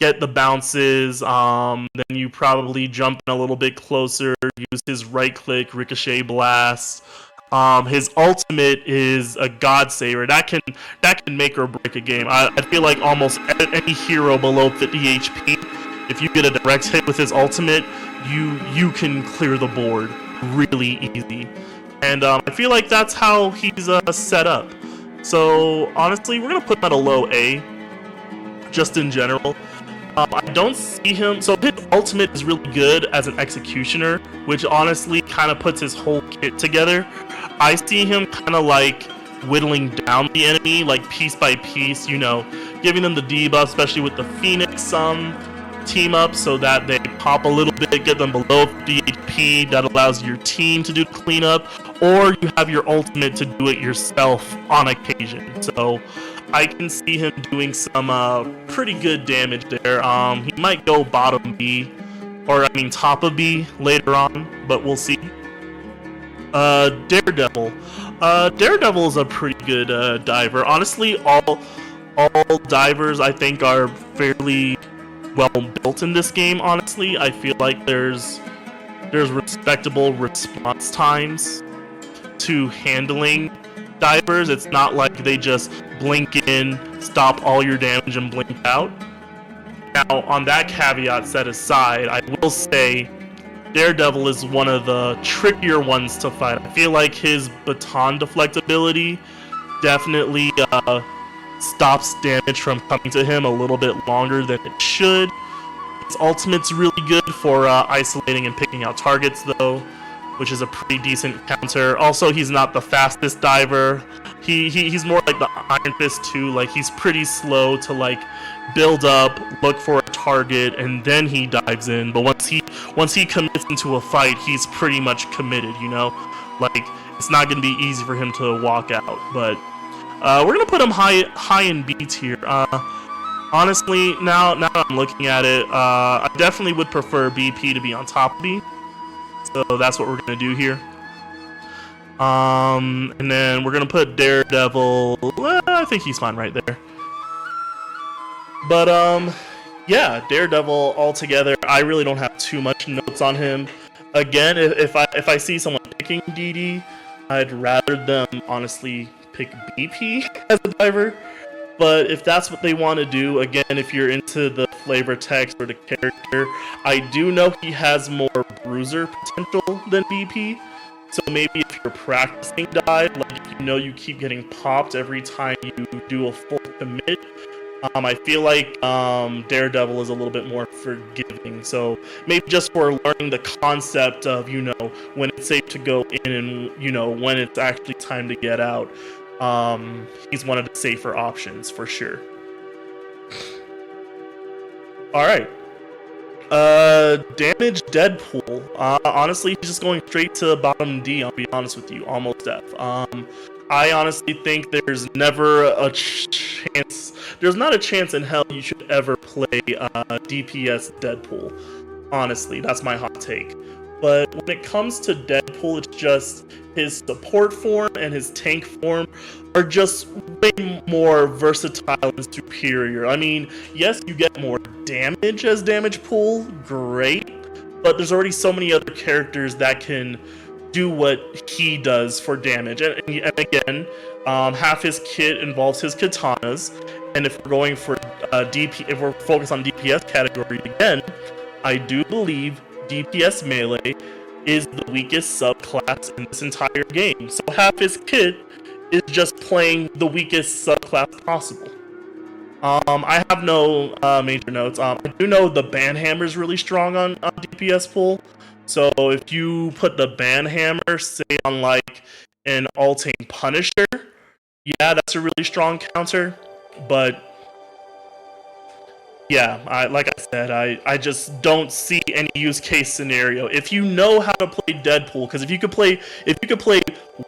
S1: get the bounces, then you probably jump in a little bit closer, use his right click, ricochet blast. His ultimate is a God Saver. That can make or break a game. I feel like almost any hero below 50 HP, if you get a direct hit with his ultimate, you can clear the board really easy. And I feel like that's how he's set up. So honestly, we're gonna put him at a low A, just in general. I don't see him. So his ultimate is really good as an executioner, which honestly kind of puts his whole kit together. I see him kind of like whittling down the enemy, like piece by piece, you know, giving them the debuff, especially with the Phoenix team up, so that they pop a little bit, get them below 50 HP. That allows your team to do the cleanup, or you have your ultimate to do it yourself on occasion. So I can see him doing some pretty good damage there. He might go bottom B, or I mean top of B later on, but we'll see. Daredevil. Daredevil is a pretty good diver. Honestly, all divers I think are fairly well built in this game. Honestly, I feel like there's respectable response times to handling divers. It's not like they just blink in, stop all your damage, and blink out. Now, on that caveat set aside, I will say Daredevil is one of the trickier ones to fight. I feel like his baton deflect ability definitely stops damage from coming to him a little bit longer than it should. His ultimate's really good for isolating and picking out targets, though, which is a pretty decent counter. Also, he's not the fastest diver. He's more like the Iron Fist too. Like, he's pretty slow to like build up, look for a target, and then he dives in. But once he commits into a fight, he's pretty much committed. You know, like it's not gonna be easy for him to walk out. But we're gonna put him high in B tier. Honestly, now I'm looking at it, I definitely would prefer BP to be on top of B. So that's what we're gonna do here. And then we're gonna put Daredevil. Well, I think he's fine right there. But yeah, Daredevil altogether, I really don't have too much notes on him. Again, if I see someone picking DD, I'd rather them honestly pick BP as a diver. But if that's what they want to do, again, if you're into the flavor text or the character, I do know he has more bruiser potential than BP. So maybe if you're practicing dive, like if you know you keep getting popped every time you do a full commit, I feel like Daredevil is a little bit more forgiving. So maybe just for learning the concept of, you know, when it's safe to go in and, you know, when it's actually time to get out. He's one of the safer options for sure. Alright. Damage Deadpool. Honestly, he's just going straight to bottom D, I'll be honest with you. Almost F. I honestly think there's never a chance, there's not a chance in hell you should ever play DPS Deadpool. Honestly, that's my hot take. But when it comes to Deadpool, it's just his support form and his tank form are just way more versatile and superior. I mean, yes, you get more damage as damage pool, great, but there's already so many other characters that can do what he does for damage. And again, half his kit involves his katanas, and if we're going for if we're focused on DPS category again, I do believe DPS melee is the weakest subclass in this entire game. So half his kit is just playing the weakest subclass possible. I have no major notes. I do know the Banhammer is really strong on DPS pool. So if you put the Banhammer, say on like an Altane Punisher, yeah, that's a really strong counter. But yeah, like I said, I just don't see any use case scenario. If you know how to play Deadpool, because if you could play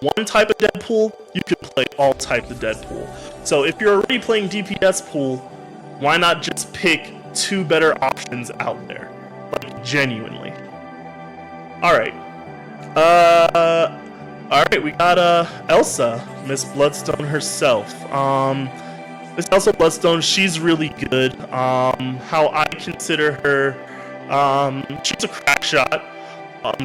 S1: one type of Deadpool, you could play all types of Deadpool. So if you're already playing DPS pool, why not just pick two better options out there? Like, genuinely. Alright. Alright, we got Elsa, Miss Bloodstone herself. Miss Elsa Bloodstone, she's really good. How I consider her, she's a crack shot.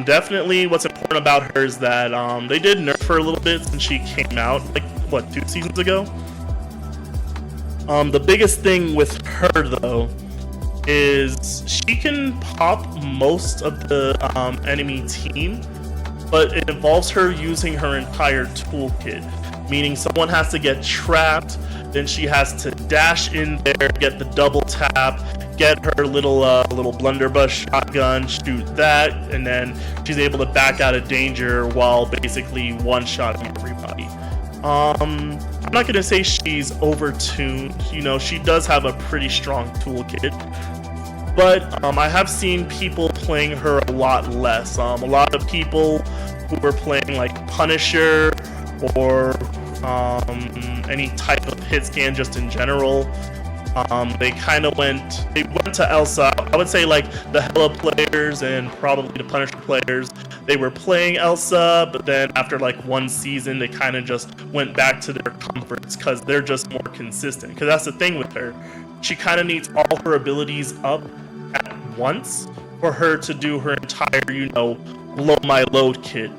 S1: Definitely what's important about her is that they did nerf her a little bit since she came out, like, what, 2 seasons ago? The biggest thing with her, though, is she can pop most of the enemy team, but it involves her using her entire toolkit. Meaning someone has to get trapped, then she has to dash in there, get the double tap, get her little blunderbuss shotgun, shoot that, and then she's able to back out of danger while basically one-shotting everybody. I'm not gonna say she's overtuned. You know, she does have a pretty strong toolkit, but I have seen people playing her a lot less. A lot of people who were playing like Punisher or any type of hit scan just in general. They went to Elsa. I would say like the Hela players and probably the Punisher players, they were playing Elsa, but then after like one season, they kind of just went back to their comforts because they're just more consistent. Because that's the thing with her. She kind of needs all her abilities up at once for her to do her entire, blow my load kit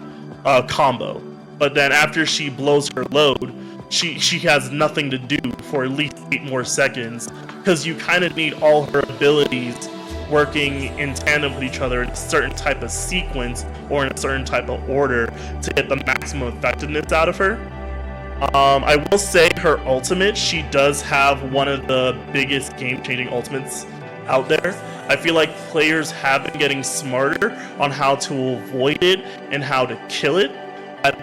S1: combo. But then after she blows her load, she has nothing to do for at least 8 more seconds, because you kind of need all her abilities working in tandem with each other in a certain type of sequence or in a certain type of order to get the maximum effectiveness out of her. I will say her ultimate, she does have one of the biggest game-changing ultimates out there. I feel like players have been getting smarter on how to avoid it and how to kill it at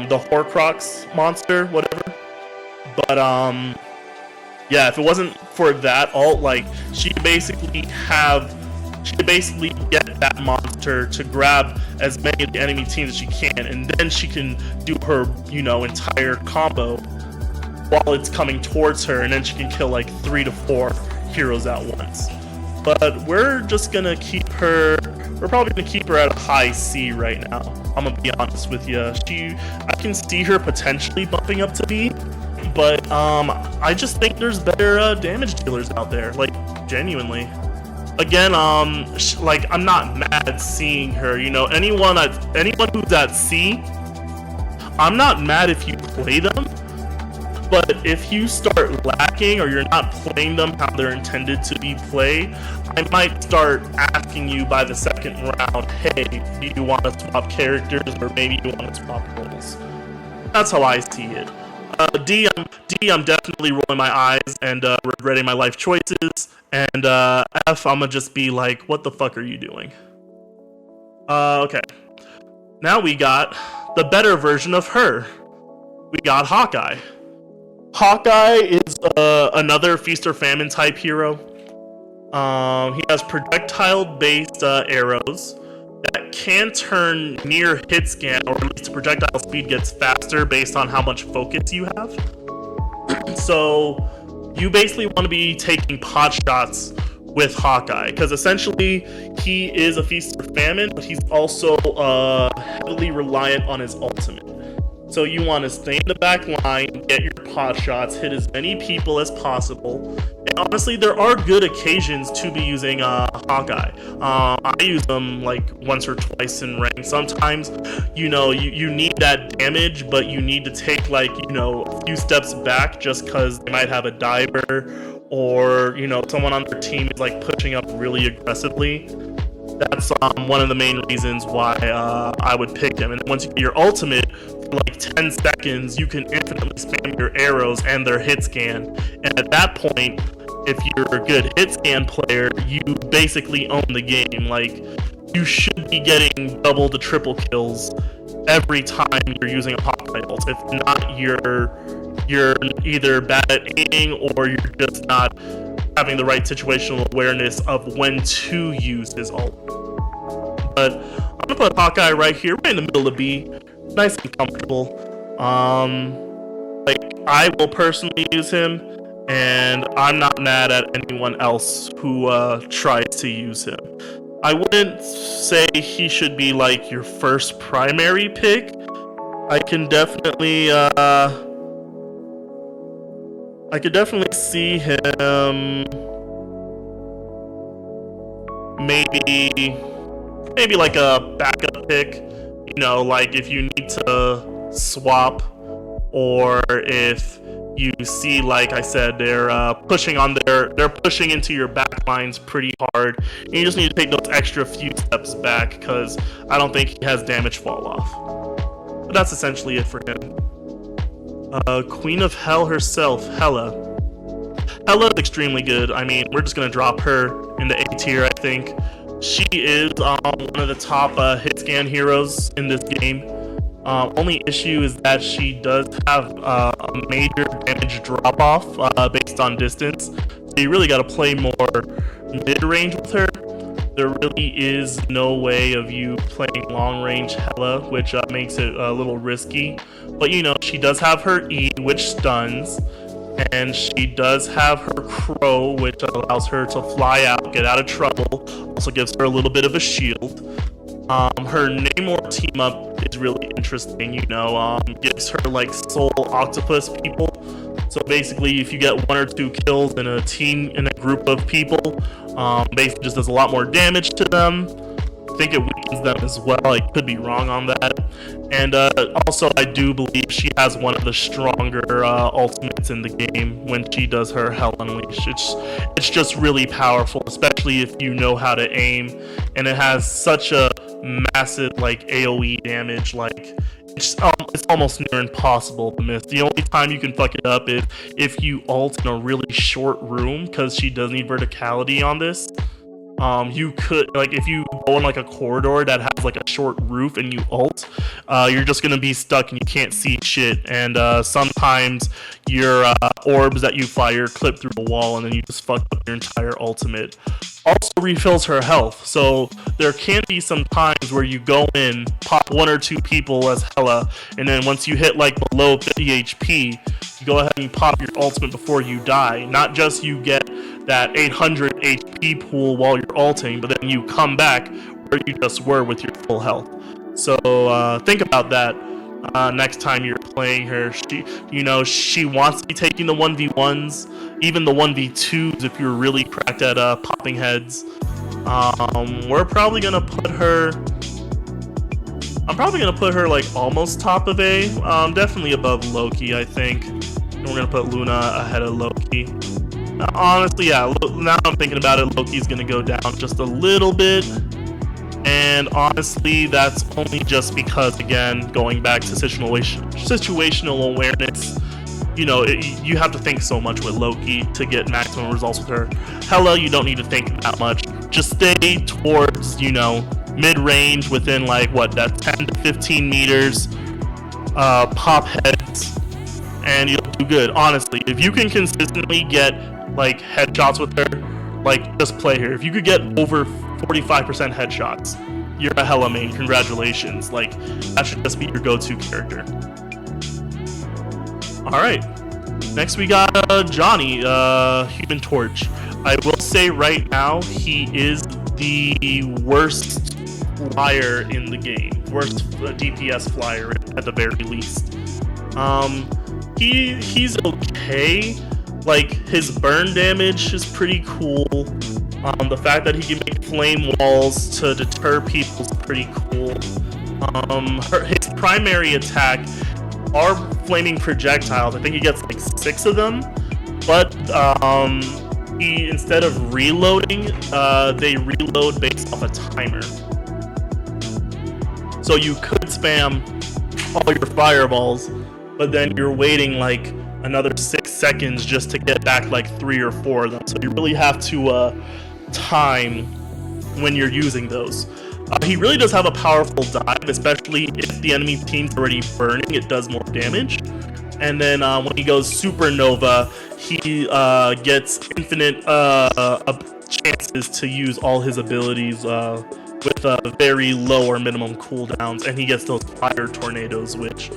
S1: the Horcrux monster, whatever. But yeah, if it wasn't for that ult, like she basically get that monster to grab as many of the enemy teams as she can, and then she can do her, entire combo while it's coming towards her, and then she can kill like 3 to 4 heroes at once. But we're just gonna keep her. We're probably gonna keep her at a high C right now. I'm gonna be honest with you. I can see her potentially bumping up to B, but I just think there's better damage dealers out there. Like genuinely. Again, like I'm not mad seeing her. Anyone who's at C, I'm not mad if you play them. But if you start lacking or you're not playing them how they're intended to be played, I might start asking you by the second round, hey, do you want to swap characters, or maybe you want to swap roles? That's how I see it. D, I'm definitely rolling my eyes and regretting my life choices. And F, I'm gonna just be like, what the fuck are you doing? Okay. Now we got the better version of her. We got Hawkeye. Hawkeye is another Feast or Famine type hero. He has projectile-based arrows that can turn near hit scan, or at least the projectile speed gets faster based on how much focus you have. So you basically want to be taking pot shots with Hawkeye, because essentially he is a Feast or Famine, but he's also heavily reliant on his ultimate. So you want to stay in the back line, get your pot shots, hit as many people as possible. And honestly, there are good occasions to be using Hawkeye. I use them like once or twice in rank. Sometimes, you need that damage, but you need to take like, a few steps back just because they might have a diver, or, someone on their team is like pushing up really aggressively. That's one of the main reasons why I would pick him. And once you get your ultimate, for like 10 seconds, you can infinitely spam your arrows and their hit scan. And at that point, if you're a good hit scan player, you basically own the game. Like, you should be getting double to triple kills every time you're using a Hawkeye ult. If not, you're either bad at aiming, or you're just not having the right situational awareness of when to use his ult. But I'm gonna put Hawkeye right here, right in the middle of B, nice and comfortable. Like, I will personally use him, and I'm not mad at anyone else who tries to use him. I wouldn't say he should be like your first primary pick. I could definitely see him maybe like a backup pick, like if you need to swap, or if you see, like I said, they're pushing into your back lines pretty hard, and you just need to take those extra few steps back, because I don't think he has damage fall off. But that's essentially it for him. Queen of Hell herself, Hela. Hela is extremely good. I mean, we're just gonna drop her into A tier, I think. She is one of the top hit scan heroes in this game. Only issue is that she does have a major damage drop off based on distance. So you really got to play more mid range with her. there really is no way of you playing long range Hela, which makes it a little risky. But you know, she does have her E, which stuns, and she does have her Crow, which allows her to fly out, get out of trouble. Also gives her a little bit of a shield. Her Namor team up is really interesting, you know, gives her like soul octopus people. So basically, if you get 1 or 2 kills in a team, in a group of people, basically just does a lot more damage to them. I think it weakens them as well. I could be wrong on that. And also, I do believe she has one of the stronger ultimates in the game when she does her Hell Unleash. It's just really powerful, especially if you know how to aim. And it has such a massive like AoE damage. Like it's almost near impossible to miss. The only time you can fuck it up is if you ult in a really short room, because she does need verticality on this. You could, like, if you go in like a corridor that has like a short roof and you ult, you're just gonna be stuck and you can't see shit. And sometimes your orbs that you fire clip through the wall and then you just fuck up your entire ultimate. Also refills her health, so there can be some times where you go in, pop 1 or 2 people as Hela, and then once you hit like below 50 HP, you go ahead and you pop your ultimate before you die. Not just you get that 800 HP pool while you're ulting, but then you come back where you just were with your full health. So think about that next time you're playing her. She wants to be taking the 1v1s, even the 1v2s if you're really cracked at popping heads. We're probably gonna put her. I'm probably gonna put her like almost top of A, definitely above Loki, I think. And we're gonna put Luna ahead of Loki. Honestly, yeah, now I'm thinking about it, Loki's gonna go down just a little bit. And honestly, that's only just because, again, going back to situational awareness, you know, you have to think so much with Loki to get maximum results with her. Hela, you don't need to think that much. Just stay towards, you know, mid-range within like, what, that 10 to 15 meters, pop heads, and you'll do good. Honestly, if you can consistently get like headshots with her, like just play her. If you could get over 45% headshots, you're a Hela main. Congratulations. Like, that should just be your go-to character. Alright. Next we got Johnny, Human Torch. I will say right now, he is the worst flyer in the game. Worst DPS flyer at the very least. He's okay. Like, his burn damage is pretty cool. The fact that he can make flame walls to deter people is pretty cool. His primary attack are flaming projectiles. I think he gets like 6 of them. But he, instead of reloading, they reload based off a timer. So you could spam all your fireballs, but then you're waiting like another 6 seconds just to get back like 3 or 4 of them. So you really have to time when you're using those. He really does have a powerful dive, especially if the enemy team's already burning, it does more damage. And then when he goes Supernova, he gets infinite chances to use all his abilities with very low or minimum cooldowns, and he gets those fire tornadoes, which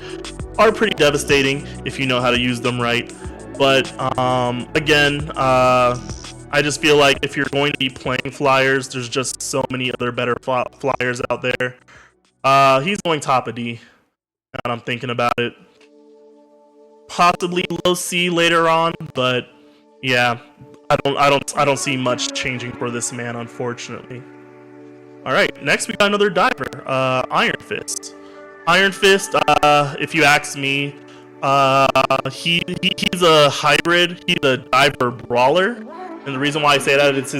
S1: are pretty devastating if you know how to use them right. But again, I just feel like if you're going to be playing flyers, there's just so many other better flyers out there. He's going top of D, and I'm thinking about it. Possibly low C later on, but yeah, I don't see much changing for this man, unfortunately. All right, next we got another diver, Iron Fist. Iron Fist, if you ask me, he's a hybrid. He's a diver brawler. And the reason why I say that is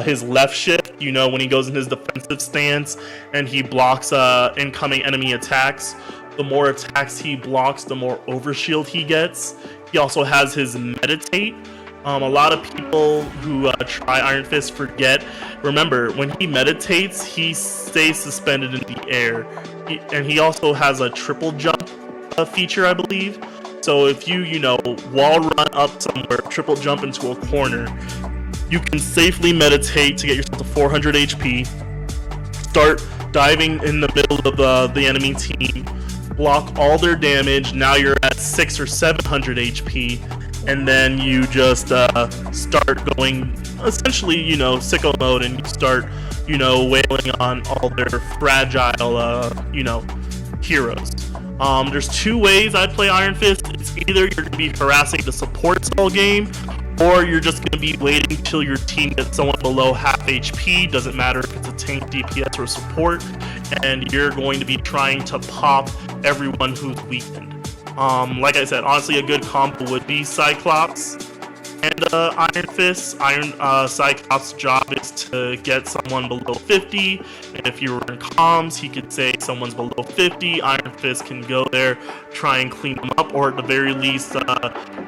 S1: his left shift, you know, when he goes in his defensive stance and he blocks incoming enemy attacks. The more attacks he blocks, the more overshield he gets. He also has his meditate. A lot of people who try Iron Fist forget. Remember, when he meditates, he stays suspended in the air. And he also has a triple jump feature, I believe. So if you know, wall run up somewhere, triple jump into a corner, you can safely meditate to get yourself to 400 HP, start diving in the middle of the enemy team, block all their damage. Now you're at 600 or 700 HP, and then you just start going essentially, sicko mode, and you start, wailing on all their fragile, heroes. There's two ways I'd play Iron Fist. It's either you're going to be harassing the supports all game, or you're just going to be waiting until your team gets someone below half HP, doesn't matter if it's a tank, DPS, or support, and you're going to be trying to pop everyone who's weakened. Like I said, honestly, a good combo would be Cyclops and Iron Fist. Cyclops' job is to get someone below 50, and if you were in comms, he could say someone's below 50. Iron Fist can go there, try and clean them up, or at the very least,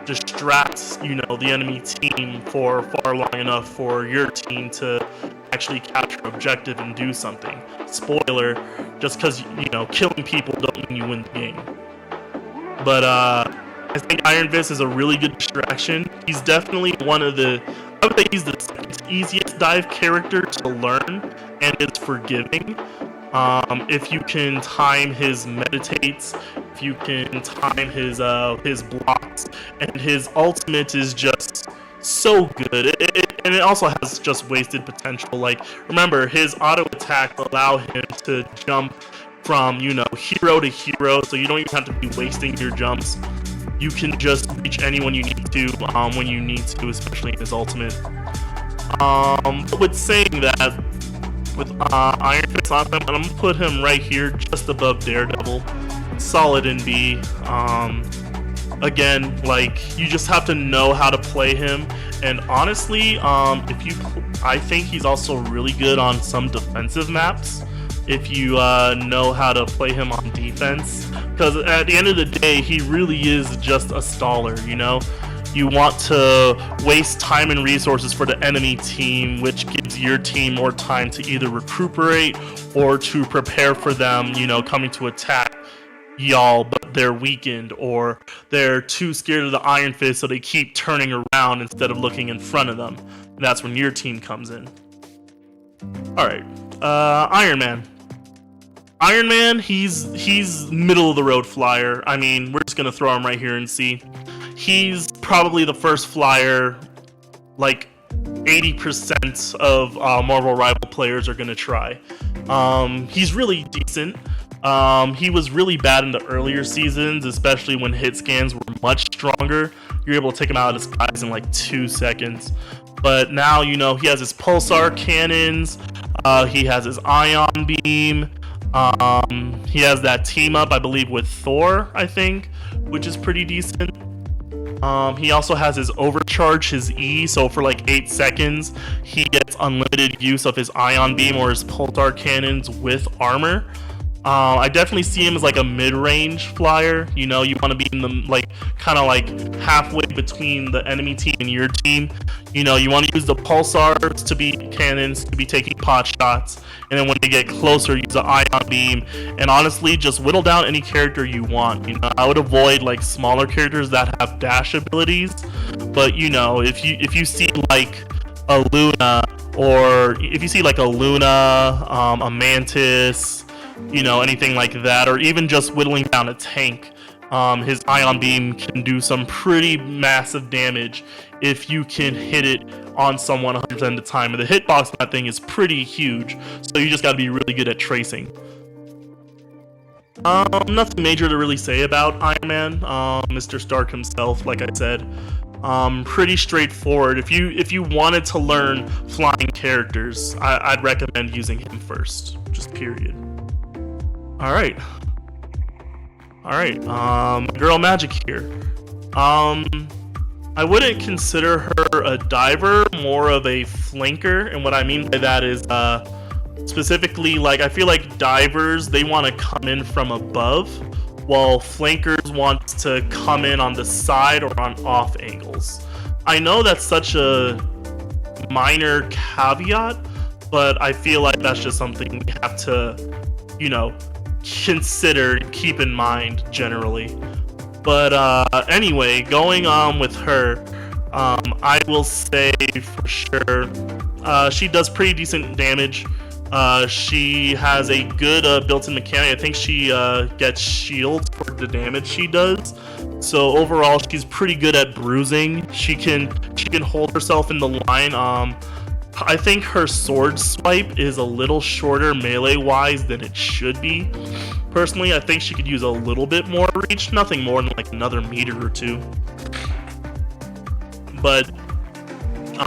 S1: distract, the enemy team for far long enough for your team to actually capture objective and do something. Spoiler, just because, killing people don't mean you win the game. But, I think Iron Fist is a really good distraction. He's definitely I would say he's the easiest dive character to learn, and is forgiving. If you can time his meditates, if you can time his blocks, and his ultimate is just so good. And it also has just wasted potential. Like, remember, his auto attacks allow him to jump from, hero to hero, so you don't even have to be wasting your jumps. You can just reach anyone you need to when you need to, especially in his ultimate. But with saying that, with Iron Fist, I'm going to put him right here, just above Daredevil. Solid in B. Again, you just have to know how to play him. And honestly, I think he's also really good on some defensive maps, if you know how to play him on defense, because at the end of the day, he really is just a staller. You want to waste time and resources for the enemy team, which gives your team more time to either recuperate or to prepare for them, coming to attack y'all, but they're weakened, or they're too scared of the Iron Fist, so they keep turning around instead of looking in front of them. And that's when your team comes in. Alright, Iron Man. Iron Man, he's middle of the road flyer. I mean, we're just gonna throw him right here and see. He's probably the first flyer, 80% of Marvel Rival players are gonna try. He's really decent. He was really bad in the earlier seasons, especially when hit scans were much stronger. You're able to take him out of disguise in 2 seconds. But now, he has his pulsar cannons, he has his ion beam, he has that team up, I believe, with Thor, I think, which is pretty decent. He also has his overcharge, his E, so for 8 seconds, he gets unlimited use of his ion beam or his pulsar cannons with armor. I definitely see him as a mid-range flyer. You want to be in the halfway between the enemy team and your team. You want to use the pulsars to be cannons, to be taking pot shots, and then when they get closer, use the ion beam. And honestly, just whittle down any character you want. I would avoid smaller characters that have dash abilities. But if you see a Luna, or if you see a Luna, a Mantis, anything like that, or even just whittling down a tank, his ion beam can do some pretty massive damage if you can hit it on someone 100% of the time. And the hitbox on that thing is pretty huge, so you just got to be really good at tracing. Nothing major to really say about Iron Man. Mr. Stark himself, like I said, pretty straightforward. If you wanted to learn flying characters, I'd recommend using him first, just period. Alright, Girl Magic here. I wouldn't consider her a diver, more of a flanker, and what I mean by that is, specifically, I feel like divers, they want to come in from above, while flankers want to come in on the side or on off angles. I know that's such a minor caveat, but I feel like that's just something we have to, consider, keep in mind generally. But anyway, going on with her, I will say for sure, she does pretty decent damage. She has a good built-in mechanic. I think she gets shields for the damage she does. So overall, she's pretty good at bruising. She can hold herself in the line. I think her sword swipe is a little shorter melee-wise than it should be. Personally, I think she could use a little bit more reach, nothing more than like another meter or two. But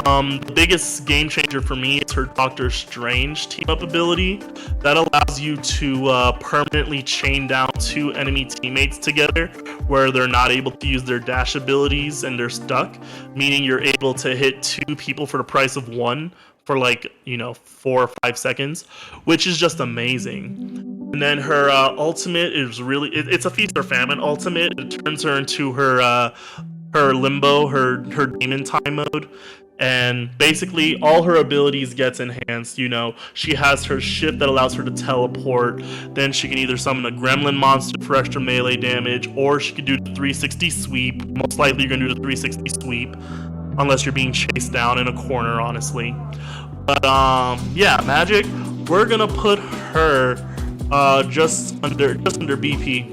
S1: the biggest game changer for me is her Doctor Strange team-up ability. That allows you to permanently chain down 2 enemy teammates together where they're not able to use their dash abilities and they're stuck, meaning you're able to hit 2 people for the price of 1 for like, 4 or 5 seconds, which is just amazing. And then her ultimate is really, it's a feast or famine ultimate. It turns her into her limbo, her demon time mode. And basically all her abilities gets enhanced. She has her shift that allows her to teleport. Then she can either summon a gremlin monster for extra melee damage, or she could do the 360 sweep. Most likely you're gonna do the 360 sweep, unless you're being chased down in a corner, honestly. But yeah, Magic, we're gonna put her just under BP.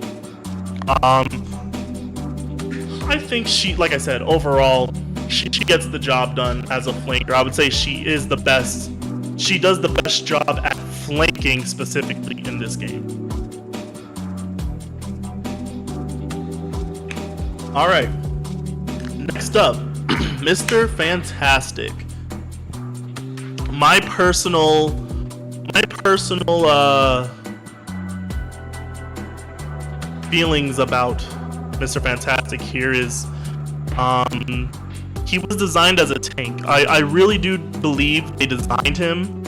S1: I think she, like I said, overall, she gets the job done as a flanker. I would say she is the best. She does the best job at flanking specifically in this game. All right. Next up, Mr. Fantastic. My personal feelings about Mr. Fantastic here is he was designed as a tank. I really do believe they designed him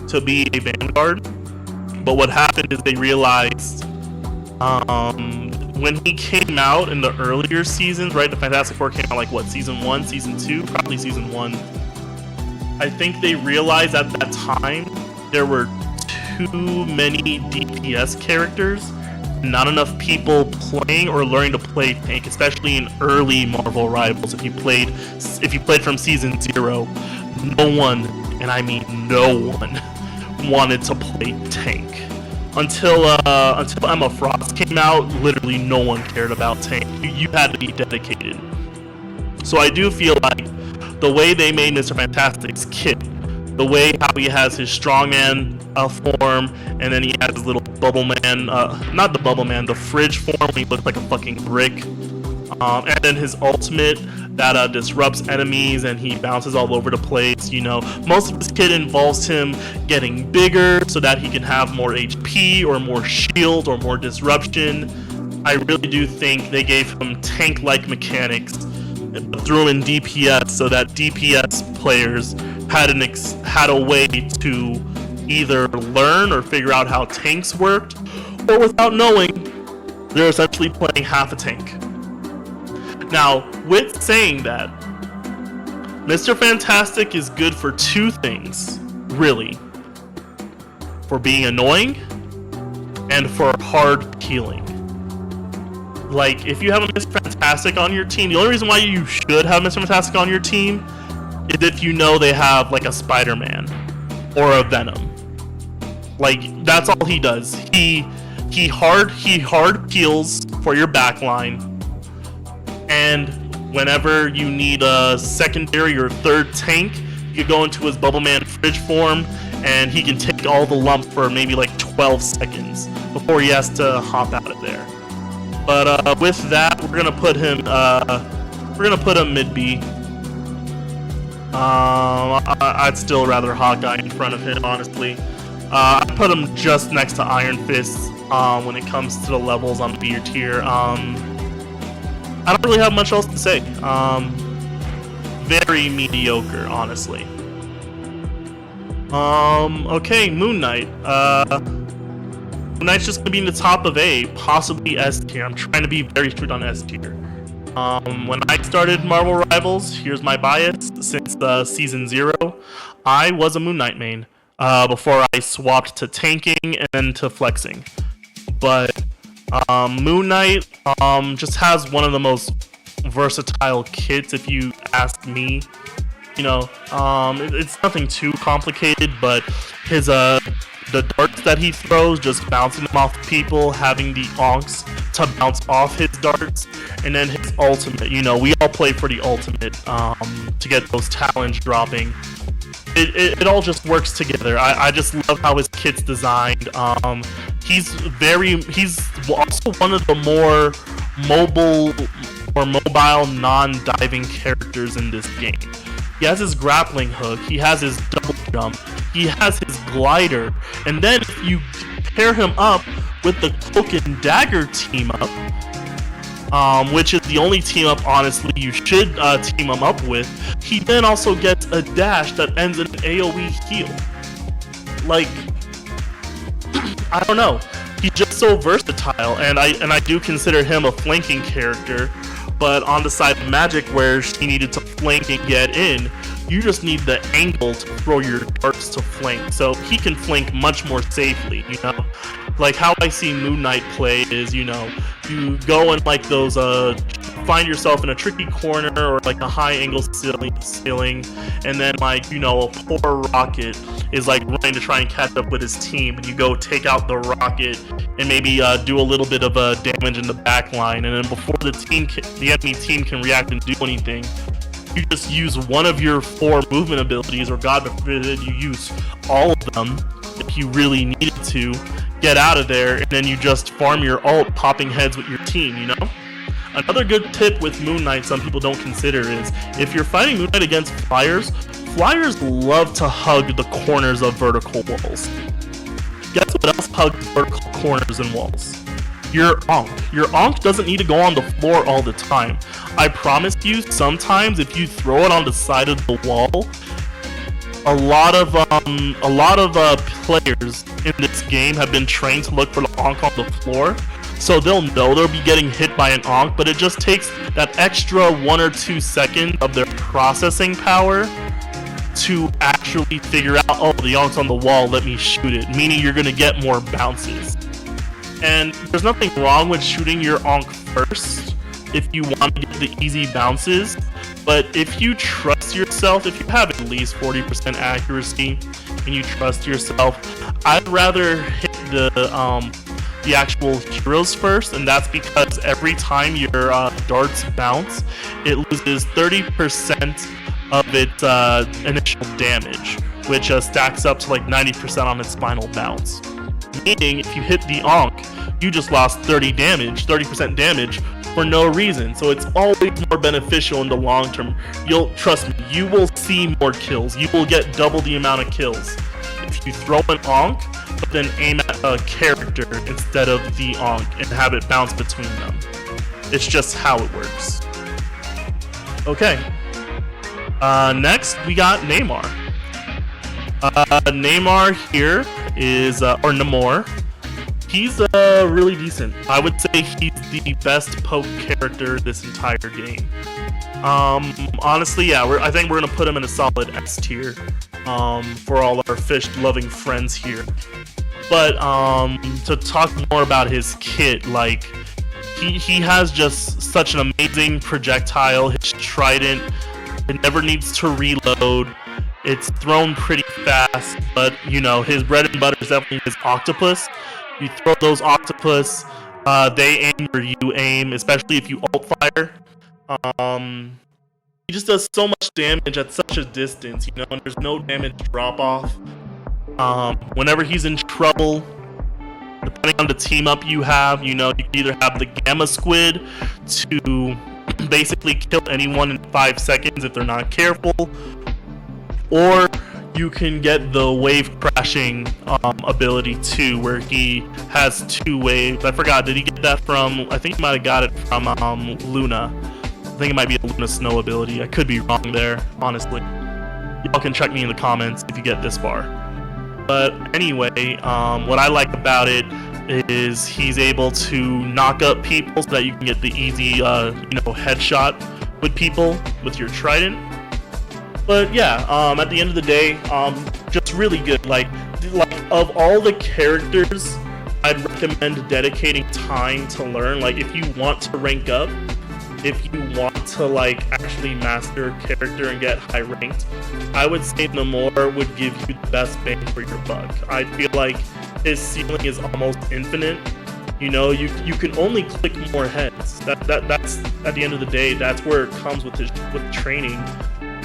S1: to be a vanguard, but what happened is they realized when he came out in the earlier seasons, right? The Fantastic Four came out like what, season 1, season 2? Probably season 1. I think they realized at that time there were too many DPS characters, not enough people playing or learning to play tank, especially in early Marvel Rivals. If you played from season 0, no one, and I mean no one, wanted to play tank. Until Emma Frost came out, literally no one cared about tank. You had to be dedicated. So I do feel like the way they made Mr. Fantastic's kit, the way how he has his strongman form, and then he has his little bubble man, not the bubble man, the fridge form when he looks like a fucking brick, and then his ultimate that disrupts enemies and he bounces all over the place. Most of his kit involves him getting bigger so that he can have more HP or more shield or more disruption. I really do think they gave him tank-like mechanics, threw him in DPS so that DPS players had a way to either learn or figure out how tanks worked, or without knowing, they're essentially playing half a tank. Now, with saying that, Mr. Fantastic is good for 2 things, really. For being annoying, and for hard healing. Like, if you have a Mr. Fantastic on your team, the only reason why you should have Mr. Fantastic on your team is if you know they have, like, a Spider-Man or a Venom. Like, that's all he does. He hard heals for your backline, and whenever you need a secondary or third tank, you go into his Bubble Man fridge form, and he can take all the lumps for maybe like 12 seconds before he has to hop out of there. But with that, we're gonna put him mid B. I'd still rather Hawkeye in front of him, honestly. I put him just next to Iron Fist when it comes to the levels on the B tier. I don't really have much else to say. Very mediocre, honestly. Okay, Moon Knight. Moon Knight's just gonna be in the top of A, possibly S tier. I'm trying to be very strict on S tier. When I started Marvel Rivals, here's my bias, since season 0, I was a Moon Knight main before I swapped to tanking and then to flexing. But Moon Knight just has one of the most versatile kits if you ask me, it's nothing too complicated, but his the darts that he throws, just bouncing them off people, having the onks to bounce off his darts, and then his ultimate. We all play for the ultimate to get those talents dropping. It all just works together. I just love how his kit's designed. He's also one of the more mobile non-diving characters in this game. He has his grappling hook, he has his double jump, he has his glider, and then if you pair him up with the Cloak and Dagger team up, which is the only team up, honestly, you should team him up with, he then also gets a dash that ends in an AoE heal. Like, I don't know. He's just so versatile, and I do consider him a flanking character. But on the side of Magic, where she needed to flank and get in, you just need the angle to throw your darts to flank. So he can flank much more safely, Like how I see Moon Knight play is, you go and like those, find yourself in a tricky corner or like a high angle ceiling, and then like, a poor Rocket is like running to try and catch up with his team, and you go take out the Rocket and maybe do a little bit of damage in the back line, and then before the enemy team can react and do anything, you just use one of your 4 movement abilities, or God forbid you use all of them if you really needed to get out of there, and then you just farm your ult popping heads with your team, Another good tip with Moon Knight some people don't consider is, if you're fighting Moon Knight against Flyers love to hug the corners of vertical walls. Guess what else hugs vertical corners and walls? Your Ankh. Your Ankh doesn't need to go on the floor all the time. I promise you, sometimes if you throw it on the side of the wall, a lot of players in this game have been trained to look for the Ankh on the floor, so they'll know they'll be getting hit by an Ankh, but it just takes that extra 1 or 2 seconds of their processing power to actually figure out, oh, the Ankh's on the wall, let me shoot it, meaning you're going to get more bounces. And there's nothing wrong with shooting your Ankh first if you want to get the easy bounces, but if you trust yourself, if you have at least 40% accuracy and you trust yourself, I'd rather hit the actual heroes first, and that's because every time your darts bounce, it loses 30% of its initial damage, which stacks up to like 90% on its final bounce. Meaning, if you hit the Ankh, you just lost 30% damage for no reason. So it's always more beneficial in the long term. Trust me, you will see more kills. You will get double the amount of kills if you throw an Ankh, but then aim at a character instead of the Ankh and have it bounce between them. It's just how it works. Okay. Next, we got Neymar. Neymar here is, or Namor. He's really decent. I would say he's the best poke character this entire game. Honestly, yeah, I think we're gonna put him in a solid S tier for all our fish-loving friends here. But to talk more about his kit, like he has just such an amazing projectile. His trident, it never needs to reload. It's thrown pretty fast, but his bread and butter is definitely his octopus. You throw those octopus, they aim or you aim, especially if you ult fire. He just does so much damage at such a distance, and there's no damage drop off. Whenever he's in trouble, depending on the team up you have, you can either have the Gamma Squid to basically kill anyone in 5 seconds if they're not careful, or you can get the wave crashing ability too, where he has 2 waves. I forgot, did he get that from, I think he might have got it from Luna. I think it might be a Luna Snow ability. I could be wrong there, honestly. Y'all can check me in the comments if you get this far. But anyway, what I like about it is he's able to knock up people so that you can get the easy, headshot with people with your trident. But yeah, at the end of the day, just really good. Like of all the characters, I'd recommend dedicating time to learn. Like if you want to rank up, if you want to like actually master a character and get high ranked, I would say Namor would give you the best bang for your buck. I feel like his ceiling is almost infinite. You know, you can only click more heads. That's at the end of the day, that's where it comes with training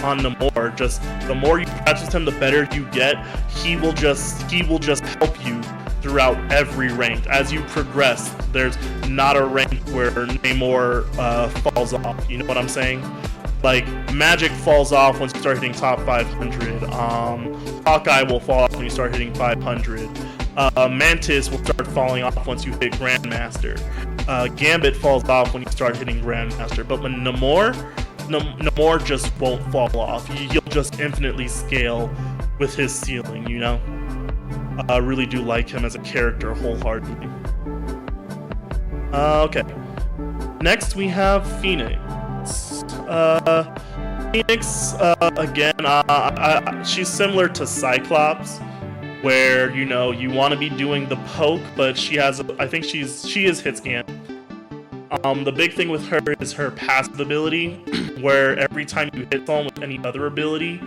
S1: on Namor. Just the more you practice him, the better you get. He will just help you throughout every rank. As you progress, there's not a rank where Namor falls off. You know what I'm saying? Like, Magic falls off once you start hitting top 500. Hawkeye will fall off when you start hitting 500. Mantis will start falling off once you hit Grandmaster. Gambit falls off when you start hitting Grandmaster. But when Namor just won't fall off. He'll just infinitely scale with his ceiling, you know? I really do like him as a character wholeheartedly. Okay. Next we have Phoenix. Phoenix, again, she's similar to Cyclops, where, you know, you want to be doing the poke, but she is hit scan. The big thing with her is her passive ability, where every time you hit someone with any other ability,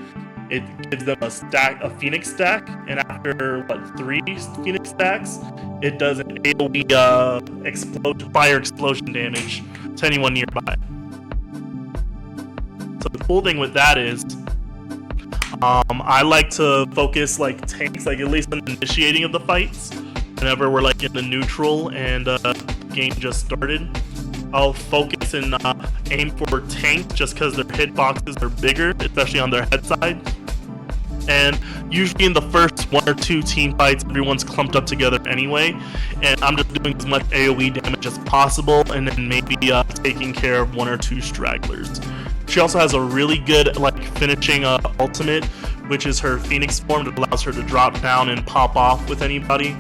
S1: it gives them a Phoenix stack, and after, 3 Phoenix stacks, it does an AoE fire explosion damage to anyone nearby. So the cool thing with that is, I like to focus like tanks, like at least in the initiating of the fights, whenever we're like in the neutral and the game just started. I'll focus and aim for tanks just because their hitboxes are bigger, especially on their head side. And usually in the first 1 or 2 team fights, everyone's clumped up together anyway, and I'm just doing as much AoE damage as possible, and then maybe taking care of 1 or 2 stragglers. She also has a really good like finishing ultimate, which is her Phoenix form that allows her to drop down and pop off with anybody.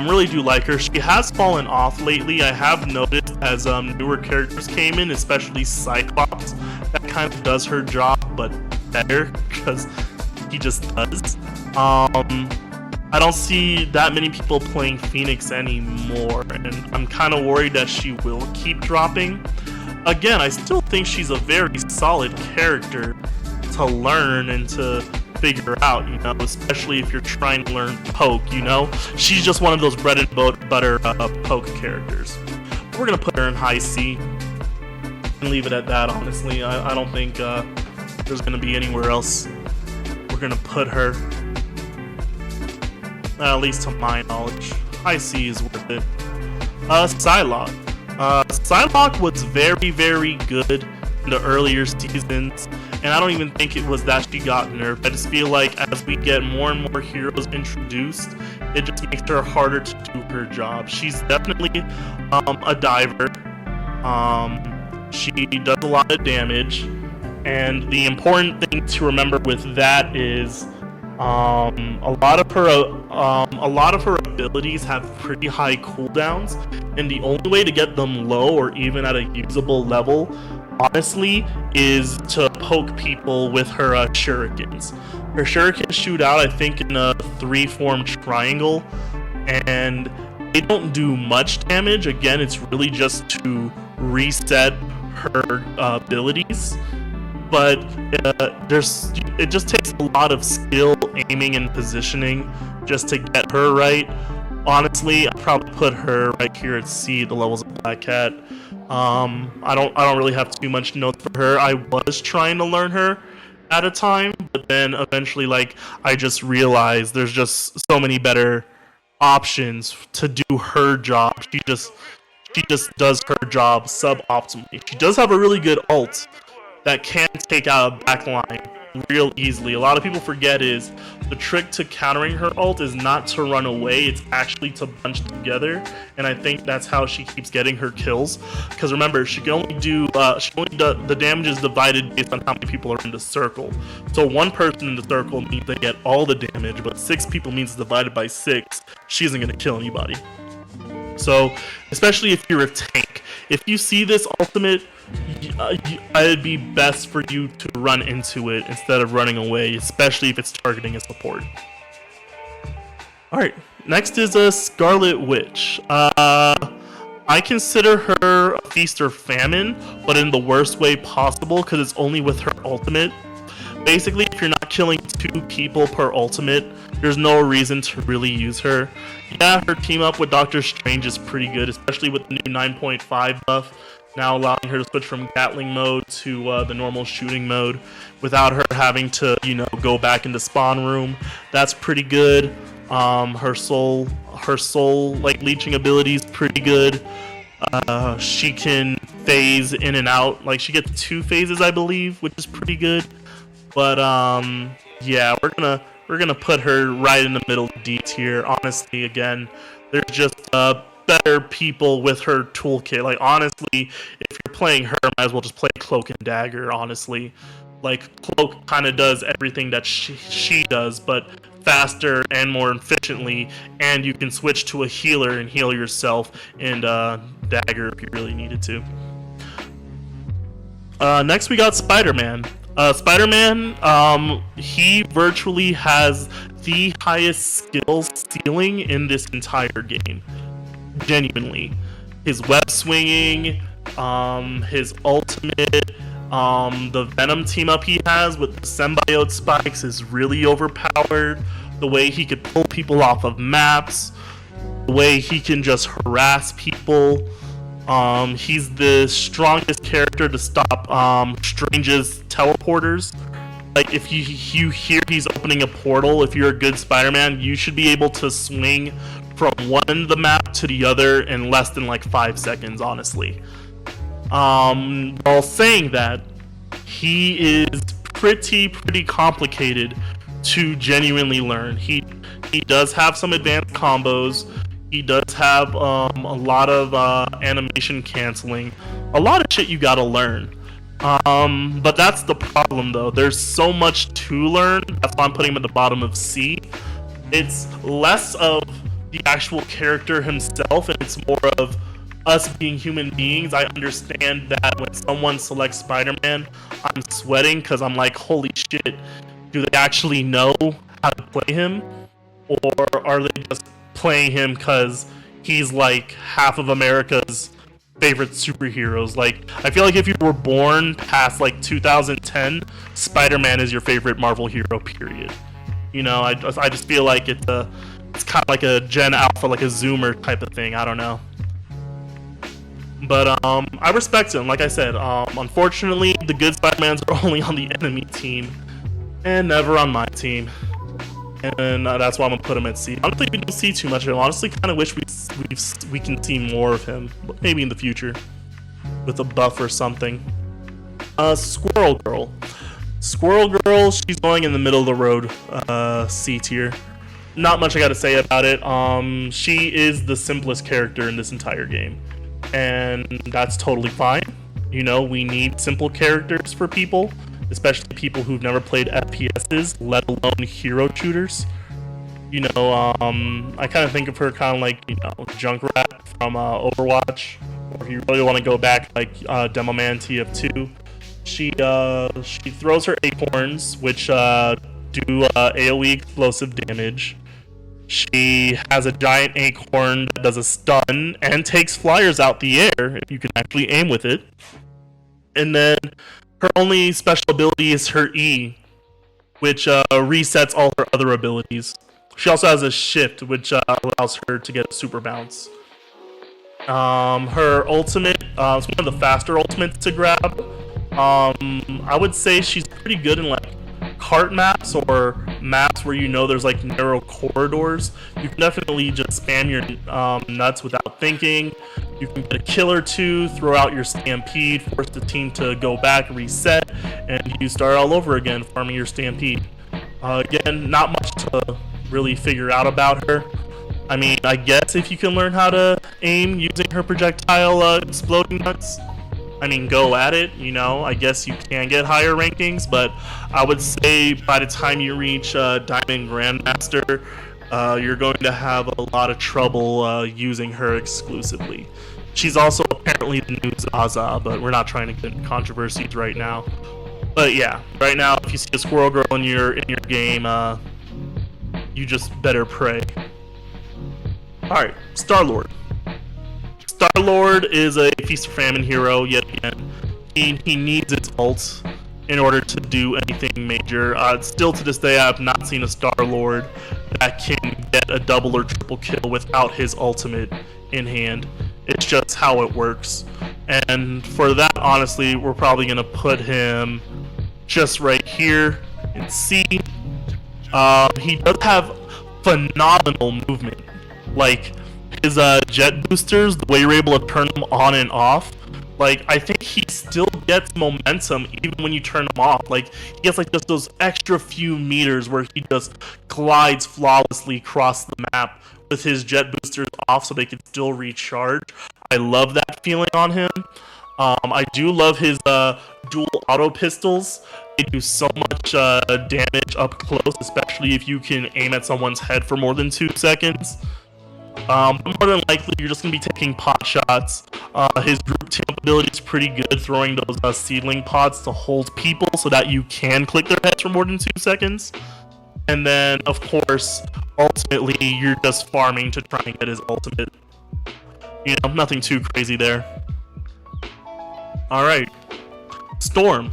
S1: Really do like her. She has fallen off lately. I have noticed as newer characters came in, especially Cyclops, that kind of does her job, but better, because he just does. I don't see that many people playing Phoenix anymore, and I'm kind of worried that she will keep dropping. Again, I still think she's a very solid character to learn and to figure out, you know, especially if you're trying to learn poke, you know? She's just one of those bread and butter poke characters. We're gonna put her in high C and leave it at that, honestly. I don't think there's gonna be anywhere else we're gonna put her, at least to my knowledge. High C is worth it. Psylocke. Psylocke was very, very good in the earlier seasons, and I don't even think it was that she got nerfed. I just feel like as we get more and more heroes introduced, it just makes her harder to do her job. She's definitely a diver. She does a lot of damage, and the important thing to remember with that is a lot of her abilities have pretty high cooldowns, and the only way to get them low or even at a usable level, honestly, is to poke people with her shurikens. Her shurikens shoot out, I think, in a 3-form triangle, and they don't do much damage. Again, it's really just to reset her abilities, but it just takes a lot of skill, aiming, and positioning just to get her right. Honestly, I'd probably put her right here at C, the levels of Black Cat. I don't really have too much notes for her. I was trying to learn her at a time, but then eventually, like, I just realized there's just so many better options to do her job. She just does her job suboptimally. She does have a really good ult that can take out a backline real easily. A lot of people forget is the trick to countering her ult is not to run away, it's actually to bunch together, and I think that's how she keeps getting her kills. Because remember, she can only do the damage is divided based on how many people are in the circle. So 1 person in the circle means they get all the damage, but 6 people means it's divided by 6. She isn't going to kill anybody. So especially if you're a tank, if you see this ultimate, it'd be best for you to run into it instead of running away, especially if it's targeting a support. Alright, next is a Scarlet Witch. I consider her a feast or famine, but in the worst way possible because it's only with her ultimate. Basically, if you're not killing 2 people per ultimate, there's no reason to really use her. Yeah, her team up with Doctor Strange is pretty good, especially with the new 9.5 buff, now allowing her to switch from Gatling mode to the normal shooting mode without her having to, you know, go back into spawn room. That's pretty good. Her soul like leeching ability is pretty good. She can phase in and out. Like, she gets 2 phases, I believe, which is pretty good. But yeah, we're gonna put her right in the middle of D tier. Honestly, again, there's just better people with her toolkit. Like, honestly, if you're playing her, might as well just play Cloak and Dagger. Honestly, like, Cloak kind of does everything that she does, but faster and more efficiently, and you can switch to a healer and heal yourself, and Dagger if you really needed to. Next we got Spider-Man. Spider-Man, he virtually has the highest skill ceiling in this entire game. Genuinely. His web swinging, his ultimate, the Venom team up he has with the symbiote spikes is really overpowered. The way he could pull people off of maps, the way he can just harass people. He's the strongest character to stop Strange's teleporters. Like, if you hear he's opening a portal, if you're a good Spider-Man, you should be able to swing from one end of the map to the other in less than like 5 seconds, honestly. While saying that, he is pretty complicated to genuinely learn. He does have some advanced combos. He does have a lot of animation canceling, a lot of shit you gotta learn. But that's the problem, though. There's so much to learn. That's why I'm putting him at the bottom of C. It's less of the actual character himself, and it's more of us being human beings. I understand that when someone selects Spider-Man, I'm sweating because I'm like, holy shit, do they actually know how to play him? Or are they just playing him because he's like half of America's favorite superheroes? Like, I feel like if you were born past like 2010, Spider-Man is your favorite Marvel hero, period. You know, I just feel like it's kind of like a Gen Alpha, like a Zoomer type of thing. I don't know. But I respect him. Like I said, unfortunately, the good Spider-Mans are only on the enemy team and never on my team. And that's why I'm gonna put him at C. Honestly, we don't see too much of him. Honestly, kind of wish we can see more of him, maybe in the future with a buff or something. Squirrel Girl. Squirrel Girl, she's going in the middle of the road, C tier. Not much I gotta say about it. She is the simplest character in this entire game, and that's totally fine. You know, we need simple characters for people, especially people who've never played FPSs, let alone hero shooters. You know, I kind of think of her kind of like, you know, Junkrat from Overwatch, or if you really want to go back, like Demoman TF2. She throws her acorns, which do AoE explosive damage. She has a giant acorn that does a stun and takes flyers out the air if you can actually aim with it. And then her only special ability is her E, which resets all her other abilities. She also has a shift, which allows her to get a super bounce. Her ultimate is one of the faster ultimates to grab. I would say she's pretty good in like cart maps or maps where you know there's like narrow corridors. You can definitely just spam your nuts without thinking. You can get a kill or two, throw out your stampede, force the team to go back, reset, and you start all over again farming your stampede. Again, not much to really figure out about her. I mean, I guess if you can learn how to aim using her projectile exploding nuts, I mean, go at it, you know. I guess you can get higher rankings, but I would say by the time you reach Diamond Grandmaster, you're going to have a lot of trouble using her exclusively. She's also apparently the new Zaza, but we're not trying to get into controversies right now. But yeah, right now, if you see a Squirrel Girl in your game, you just better pray. Alright, Star-Lord. Star-Lord is a Feast or Famine hero yet again. He needs its ult in order to do anything major. Still to this day, I have not seen a Star-Lord that can get a double or triple kill without his ultimate in hand. It's just how it works. And for that, honestly, we're probably going to put him just right here in C. He does have phenomenal movement. Like, his jet boosters, the way you're able to turn them on and off, like, I think he still gets momentum even when you turn him off. Like, he gets like just those extra few meters where he just glides flawlessly across the map with his jet boosters off so they can still recharge. I love that feeling on him. I do love his dual auto pistols. They do so much damage up close, especially if you can aim at someone's head for more than 2 seconds. But more than likely, you're just going to be taking pot shots. His group team up ability is pretty good, throwing those seedling pods to hold people so that you can click their heads for more than 2 seconds. And then, of course, ultimately, you're just farming to try and get his ultimate. You know, nothing too crazy there. Alright. Storm.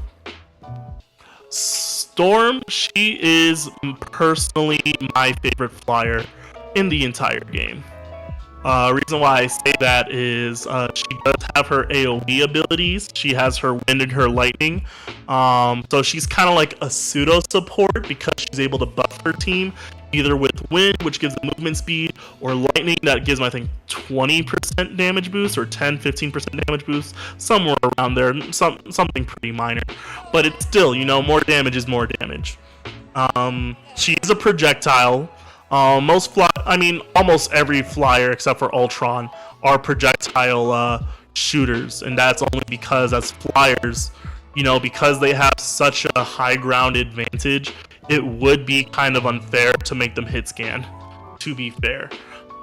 S1: Storm, she is personally my favorite flyer in the entire game. Reason why I say that is she does have her AoE abilities. She has her wind and her lightning. So she's kind of like a pseudo support because she's able to buff her team either with wind, which gives them movement speed, or lightning that gives them, I think, 20% damage boost or 10-15% damage boost, somewhere around there, something pretty minor. But it's still, you know, more damage is more damage. She is a projectile. Almost every flyer except for Ultron are projectile shooters, and that's only because as flyers, you know, because they have such a high ground advantage, it would be kind of unfair to make them hit scan, to be fair.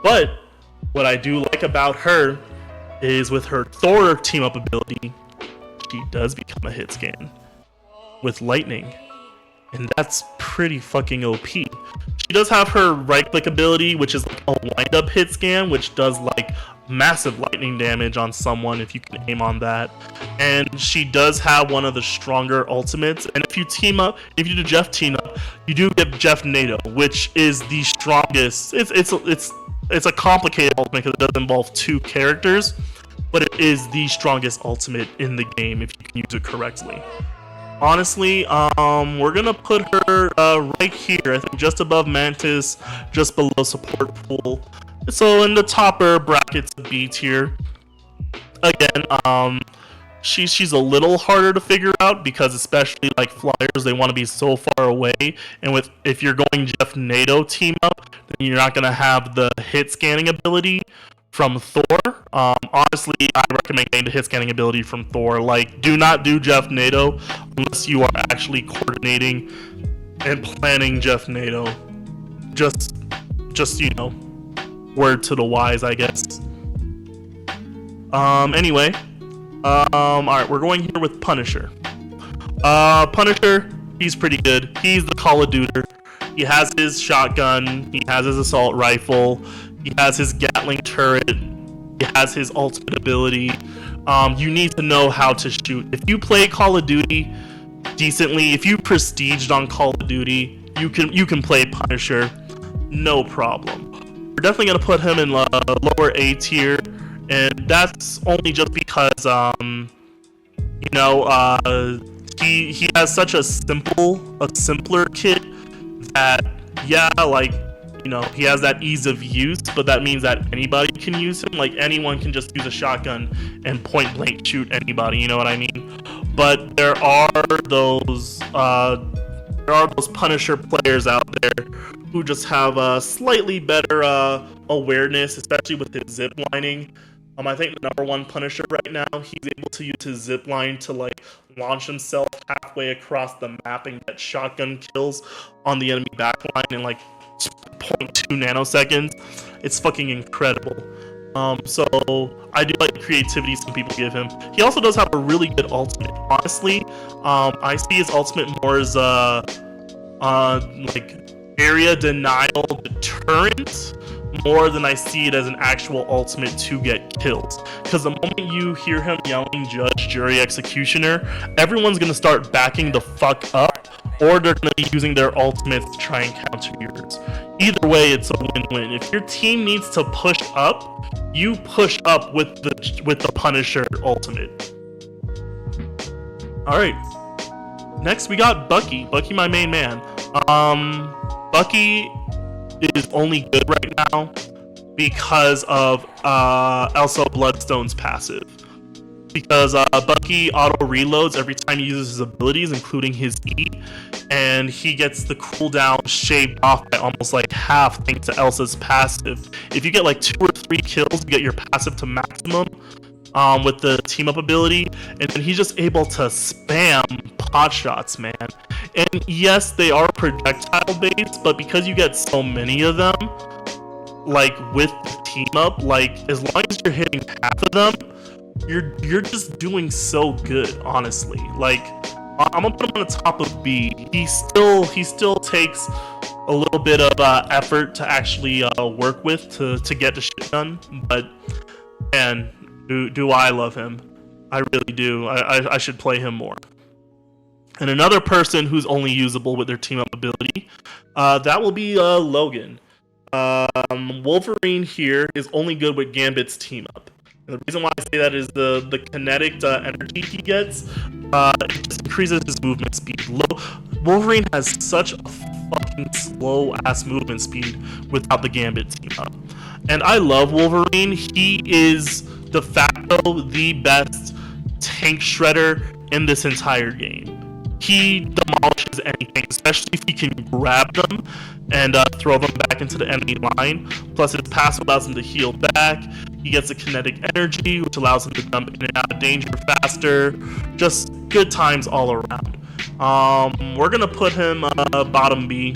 S1: But what I do like about her is with her Thor team up ability, she does become a hit scan with lightning. And that's pretty fucking OP. She does have her right click ability, which is like a wind up hit scan, which does like massive lightning damage on someone if you can aim on that. And she does have one of the stronger ultimates. And if you team up, if you do Jeff team up, you do get Jeff NATO, which is the strongest. It's a complicated ultimate because it does involve 2 characters, but it is the strongest ultimate in the game if you can use it correctly. Honestly, we're gonna put her right here, I think just above Mantis, just below support pool. So in the topper brackets of B tier. Again, she's a little harder to figure out because especially like flyers, they want to be so far away, and if you're going Jeff NATO team up, then you're not gonna have the hit scanning ability from Thor. Honestly, I recommend getting the hit scanning ability from Thor. Like, do not do Jeff NATO unless you are actually coordinating and planning Jeff NATO. Just you know, word to the wise, I guess. Anyway, alright, we're going here with Punisher. Punisher, he's pretty good. He's the Call of Duty. He has his shotgun, he has his assault rifle, he has his Gatling turret, he has his ultimate ability. You need to know how to shoot. If you play Call of Duty decently, if you prestiged on Call of Duty, you can play Punisher, no problem. We're definitely gonna put him in lower A tier, and that's only just because you know, he has such a simpler kit that, yeah, like, you know, he has that ease of use, but that means that anybody can use him. Like, anyone can just use a shotgun and point blank shoot anybody, you know what I mean? But there are those Punisher players out there who just have a slightly better awareness, especially with his zip lining. I think the #1 Punisher right now, he's able to use his zip line to like launch himself halfway across the map and get shotgun kills on the enemy backline in like 0.2 nanoseconds. It's fucking incredible. So I do like the creativity some people give him. He also does have a really good ultimate. Honestly, I see his ultimate more as like area denial deterrent. more than I see it as an actual ultimate to get kills. Because the moment you hear him yelling judge, jury, executioner, everyone's going to start backing the fuck up, or they're going to be using their ultimates to try and counter yours. Either way, it's a win-win. If your team needs to push up, you push up with the Punisher ultimate. Alright. Next, we got Bucky. Bucky, my main man. Bucky is only good right now because of Elsa Bloodstone's passive. Because Bucky auto reloads every time he uses his abilities, including his E, and he gets the cooldown shaved off by almost like half thanks to Elsa's passive. If you get like 2 or 3 kills, you get your passive to maximum with the team up ability, and then he's just able to spam pot shots, man. And yes, they are projectile based, but because you get so many of them, like with the team up, like as long as you're hitting half of them, you're just doing so good, honestly. Like I'm gonna put him on the top of B. He still takes a little bit of effort to actually work with to get the shit done, but man, do I love him. I really do. I should play him more. And another person who's only usable with their team up ability, that will be Logan. Wolverine here is only good with Gambit's team up. And the reason why I say that is the kinetic energy he gets, it just increases his movement speed. Wolverine has such a fucking slow ass movement speed without the Gambit team up. And I love Wolverine. He is de facto the best tank shredder in this entire game. He demolishes anything, especially if he can grab them and throw them back into the enemy line. Plus his passive allows him to heal back. He gets the kinetic energy, which allows him to jump in and out of danger faster. Just good times all around. We're going to put him bottom B.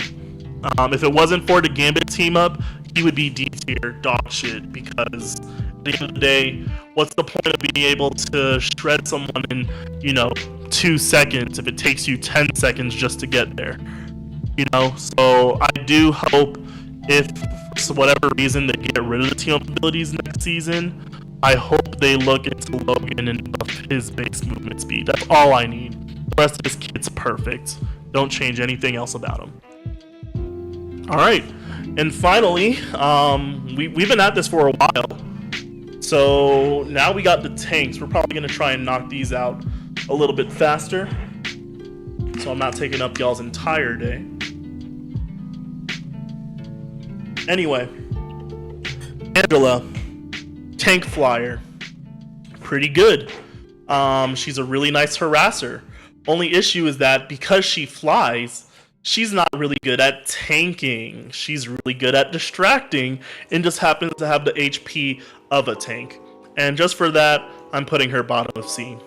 S1: If it wasn't for the Gambit team up, he would be D tier, dog shit, because at the end of the day, what's the point of being able to shred someone in, 2 seconds if it takes you 10 seconds just to get there? So I do hope, if for whatever reason they get rid of the team up abilities next season, I hope they look into Logan and buff his base movement speed. That's all I need. The rest of his kit's perfect. Don't change anything else about him. Alright, and finally, we've been at this for a while. So now we got the tanks. We're probably going to try and knock these out a little bit faster, so I'm not taking up y'all's entire day. Anyway, Angela, tank flyer, pretty good. She's a really nice harasser. Only issue is that because she flies, she's not really good at tanking. She's really good at distracting and just happens to have the HP of a tank. And just for that, I'm putting her bottom of C.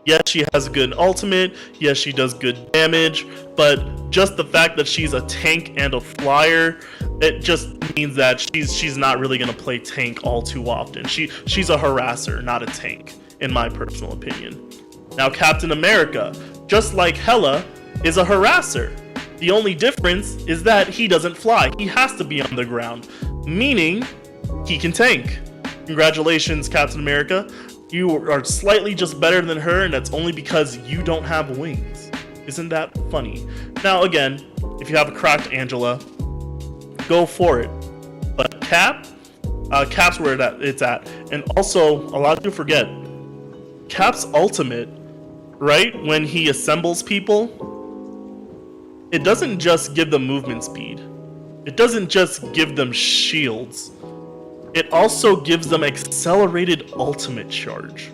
S1: Yes, she has a good ultimate. Yes, she does good damage. But just the fact that she's a tank and a flyer, it just means that she's not really going to play tank all too often. She's a harasser, not a tank, in my personal opinion. Now, Captain America, just like Hela, is a harasser. The only difference is that he doesn't fly. He has to be on the ground, meaning he can tank. Congratulations, Captain America. You are slightly just better than her, and that's only because you don't have wings. Isn't that funny? Now, again, if you have a cracked Angela, go for it. But Cap's where it's at. And also, a lot of people forget, Cap's ultimate, right, when he assembles people, it doesn't just give them movement speed. It doesn't just give them shields. It also gives them accelerated ultimate charge.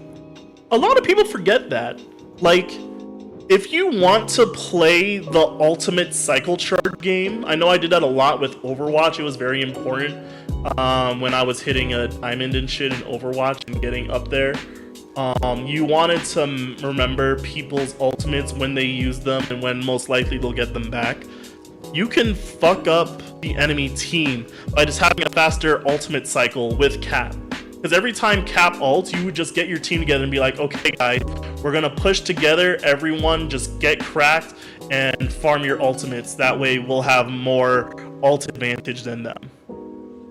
S1: A lot of people forget that. Like, if you want to play the ultimate cycle charge game, I know I did that a lot with Overwatch. It was very important when I was hitting a diamond and shit in Overwatch and getting up there. You wanted to remember people's ultimates when they use them and when most likely they'll get them back. You can fuck up the enemy team by just having a faster ultimate cycle with Cap. Because every time Cap ults, you would just get your team together and be like, okay guys, we're gonna push together, everyone just get cracked and farm your ultimates. That way we'll have more ult advantage than them.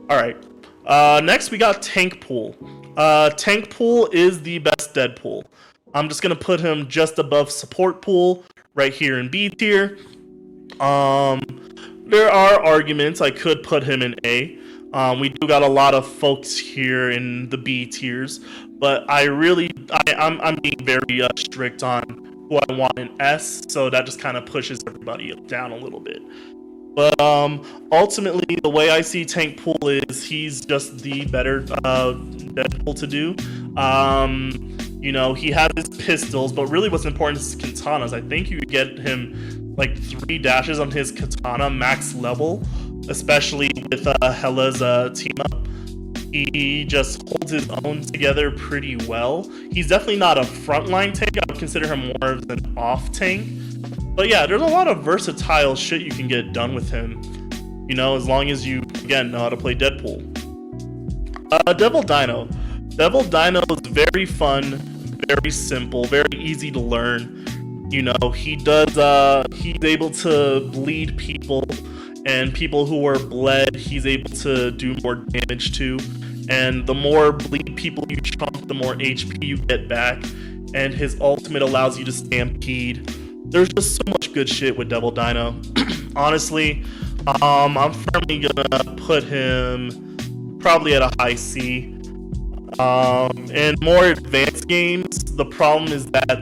S1: All right. Next, we got Tankpool. Tankpool is the best Deadpool. I'm just gonna put him just above Support Pool, right here in B tier. There are arguments I could put him in A. We do got a lot of folks here in the B tiers, but I'm being very strict on who I want in S, so that just kind of pushes everybody down a little bit. But ultimately, the way I see Tankpool is he's just the better Deadpool to do. You know, he has his pistols, but really what's important is his katanas. I think you could get him like 3 dashes on his katana max level, especially with Hela's team up. He just holds his own together pretty well. He's definitely not a frontline tank. I would consider him more of an off tank. But yeah, there's a lot of versatile shit you can get done with him. You know, as long as you, again, know how to play Deadpool. Devil Dino. Devil Dino is very fun, very simple, very easy to learn. You know, he's able to bleed people, and people who are bled, he's able to do more damage to. And the more bleed people you chunk, the more HP you get back. And his ultimate allows you to stampede. There's just so much good shit with Devil Dino. Honestly, I'm firmly gonna put him probably at a high C. In more advanced games, the problem is that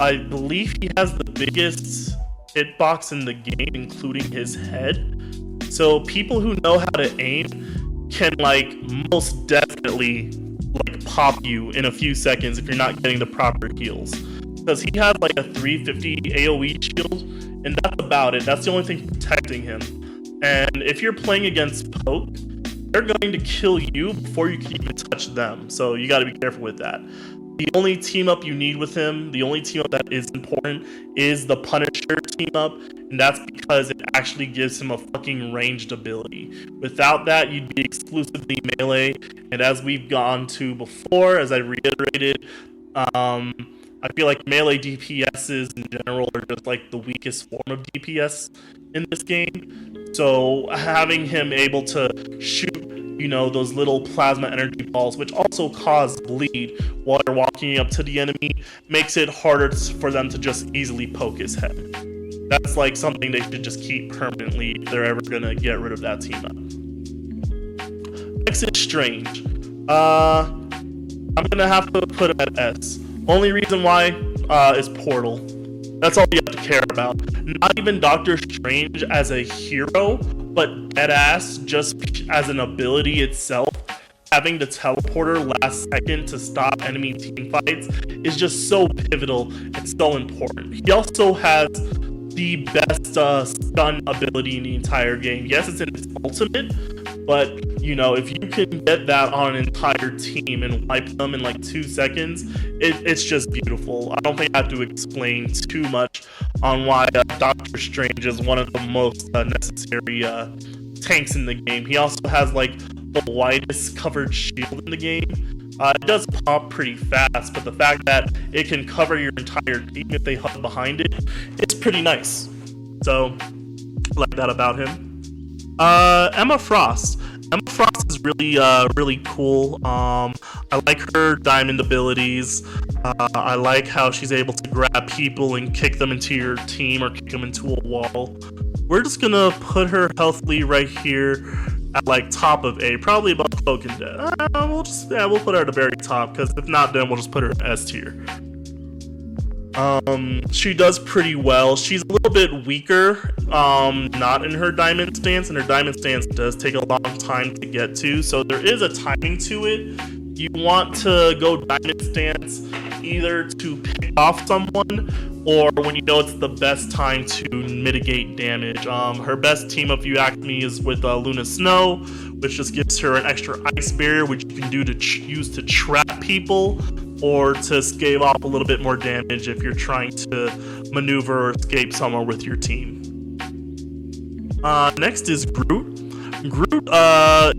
S1: I believe he has the biggest hitbox in the game, including his head. So people who know how to aim can like most definitely like pop you in a few seconds if you're not getting the proper heals. Because he has like a 350 AoE shield, and that's about it. That's the only thing protecting him. And if you're playing against Poke, they're going to kill you before you can even touch them. So you got to be careful with that. The only team up you need with him, the only team up that is important, is the Punisher team up, and that's because it actually gives him a fucking ranged ability. Without that, you'd be exclusively melee, and as we've gone to before, as I reiterated, I feel like melee DPSs in general are just like the weakest form of DPS in this game. So having him able to shoot, you know, those little plasma energy balls, which also cause bleed while they're walking up to the enemy, makes it harder for them to just easily poke his head. That's like something they should just keep permanently if they're ever gonna get rid of that team up. Next is Strange. I'm gonna have to put him at S. Only reason why is Portal. That's all you have to care about. Not even Doctor Strange as a hero, but deadass just as an ability itself. Having the teleporter last second to stop enemy team fights is just so pivotal and so important. He also has the best stun ability in the entire game. Yes, it's in its ultimate, but you know, if you can get that on an entire team and wipe them in like 2 seconds, it's just beautiful. I don't think I have to explain too much on why Doctor Strange is one of the most necessary tanks in the game. He also has like the widest covered shield in the game. It does pop pretty fast, but the fact that it can cover your entire team if they hug behind it, it's pretty nice. So, I like that about him. Emma Frost. Emma Frost is really cool. I like her diamond abilities. I like how she's able to grab people and kick them into your team or kick them into a wall. We're just gonna put her healthily right here at like top of A, probably above Cloak and Dead. We'll put her at the very top, because if not, then we'll just put her in S tier. She does pretty well. She's a little bit weaker, not in her diamond stance, and her diamond stance does take a long time to get to, so there is a timing to it. You want to go diamond stance either to pick off someone or when you know it's the best time to mitigate damage. Her best team, if you ask me, is with Luna Snow, which just gives her an extra ice barrier, which you can do to use to trap people or to scale off a little bit more damage if you're trying to maneuver or escape somewhere with your team. Next is Groot. Groot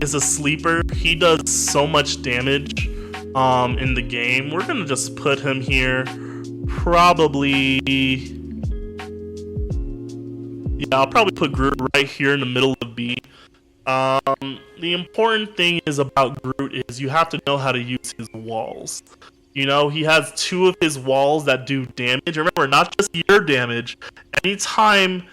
S1: is a sleeper. He does so much damage in the game. We're gonna just put him here. Probably, yeah, I'll probably put Groot right here in the middle of B. The important thing is about Groot is you have to know how to use his walls. You know, he has two of his walls that do damage. Remember, not just your damage. Anytime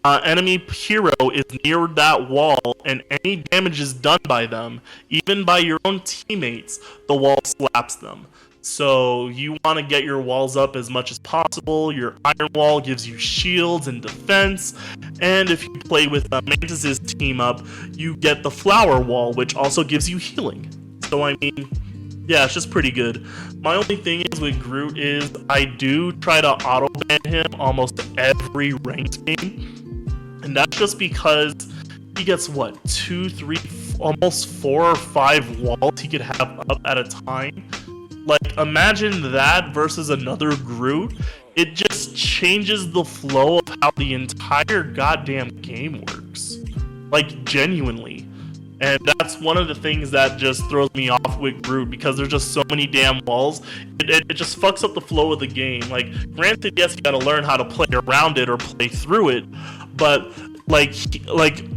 S1: enemy hero is near that wall and any damage is done by them, even by your own teammates, the wall slaps them. So you want to get your walls up as much as possible. Your iron wall gives you shields and defense. And if you play with Mantis's team up, you get the flower wall, which also gives you healing. So I mean, yeah, it's just pretty good. My only thing is with Groot is I do try to auto-ban him almost every ranked game. And that's just because he gets, what, 2, 3, almost 4 or 5 walls he could have up at a time. Like, imagine that versus another Groot. It just changes the flow of how the entire goddamn game works. Like, genuinely. And that's one of the things that just throws me off with Groot, because there's just so many damn walls. It just fucks up the flow of the game. Like, granted, yes, you gotta learn how to play around it or play through it, but like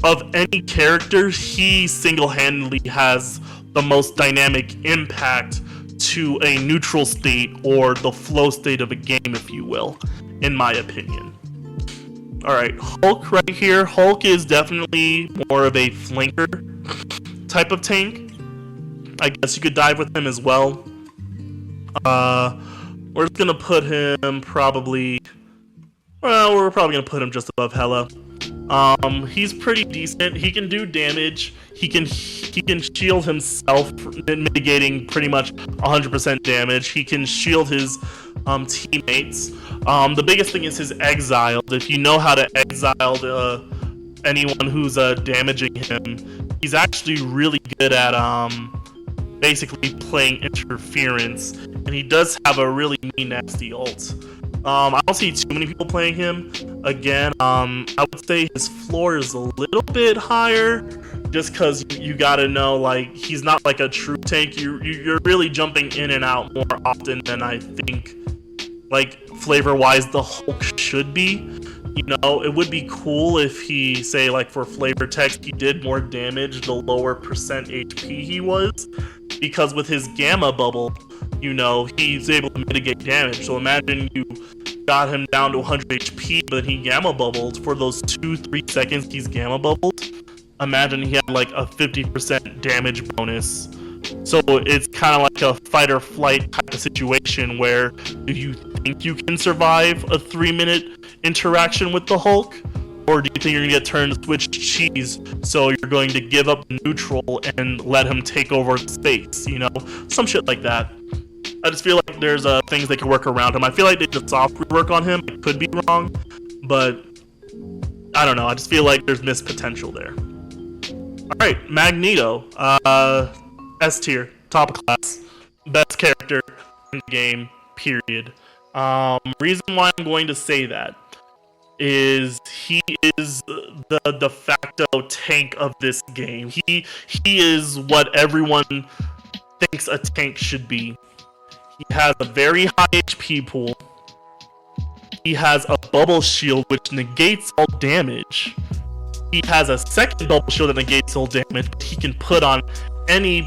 S1: of any character, he single-handedly has the most dynamic impact to a neutral state, or the flow state of a game, if you will, in my opinion. Alright, Hulk right here. Hulk is definitely more of a flanker type of tank. I guess you could dive with him as well. We're just gonna put him probably... Well, we're probably gonna put him just above Hela. He's pretty decent. He can do damage. He can shield himself, mitigating pretty much 100% damage. He can shield his teammates. The biggest thing is his exile. If you know how to exile anyone who's damaging him, he's actually really good at basically playing interference, and he does have a really mean, nasty ult. I don't see too many people playing him. Again, I would say his floor is a little bit higher, just because you gotta know, like, he's not like a true tank. You're really jumping in and out more often than I think, like, flavor-wise, the Hulk should be. You know, it would be cool if he, say, like, for flavor text, he did more damage the lower percent HP he was, because with his gamma bubble, you know, he's able to mitigate damage. So imagine you got him down to 100 HP, but he gamma bubbled for those 2-3 seconds he's gamma bubbled. Imagine he had like a 50% damage bonus. So it's kind of like a fight or flight type of situation where, do you think you can survive a 3-minute interaction with the Hulk? Or do you think you're going to get turned switch cheese, so you're going to give up neutral and let him take over space, you know? Some shit like that. I just feel like there's things they can work around him. I feel like they did soft rework on him. I could be wrong, but I don't know. I just feel like there's missed potential there. Alright, Magneto. S tier. Top of class. Best character in the game, period. Reason why I'm going to say that is he is the de facto tank of this game. He is what everyone thinks a tank should be. He has a very high HP pool. He has a bubble shield which negates all damage. He has a second bubble shield that negates all damage, but he can put on any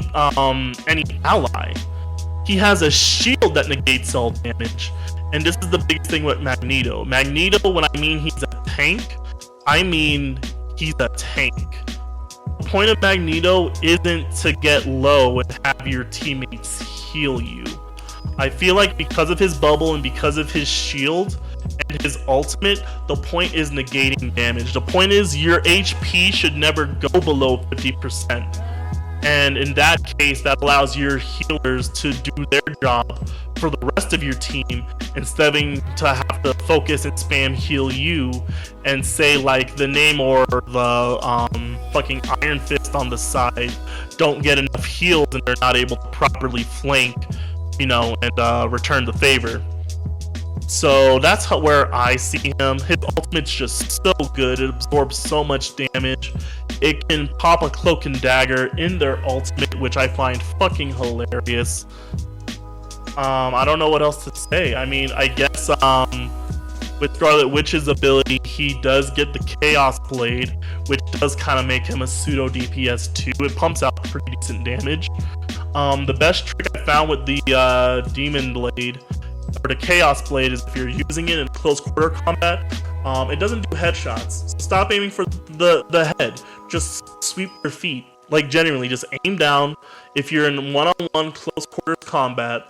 S1: ally. He has a shield that negates all damage. And this is the biggest thing with Magneto. Magneto, when I mean he's a tank, I mean he's a tank. The point of Magneto isn't to get low and have your teammates heal you. I feel like because of his bubble and because of his shield and his ultimate, the point is negating damage. The point is your HP should never go below 50%. And in that case, that allows your healers to do their job for the rest of your team, instead of to have to focus and spam heal you and say, like, the Namor or the fucking Iron Fist on the side don't get enough heals and they're not able to properly flank, you know, and return the favor. So that's where I see him. His ultimate's just so good. It absorbs so much damage. It can pop a cloak and dagger in their ultimate, which I find fucking hilarious. I don't know what else to say. I mean, I guess with Scarlet Witch's ability, he does get the Chaos Blade, which does kind of make him a pseudo DPS too. It pumps out pretty decent damage. The best trick I found with the Demon Blade or the Chaos Blade is if you're using it in close quarter combat, it doesn't do headshots. So stop aiming for the head. Just sweep your feet. Like, genuinely, just aim down. If you're in one-on-one close quarters combat,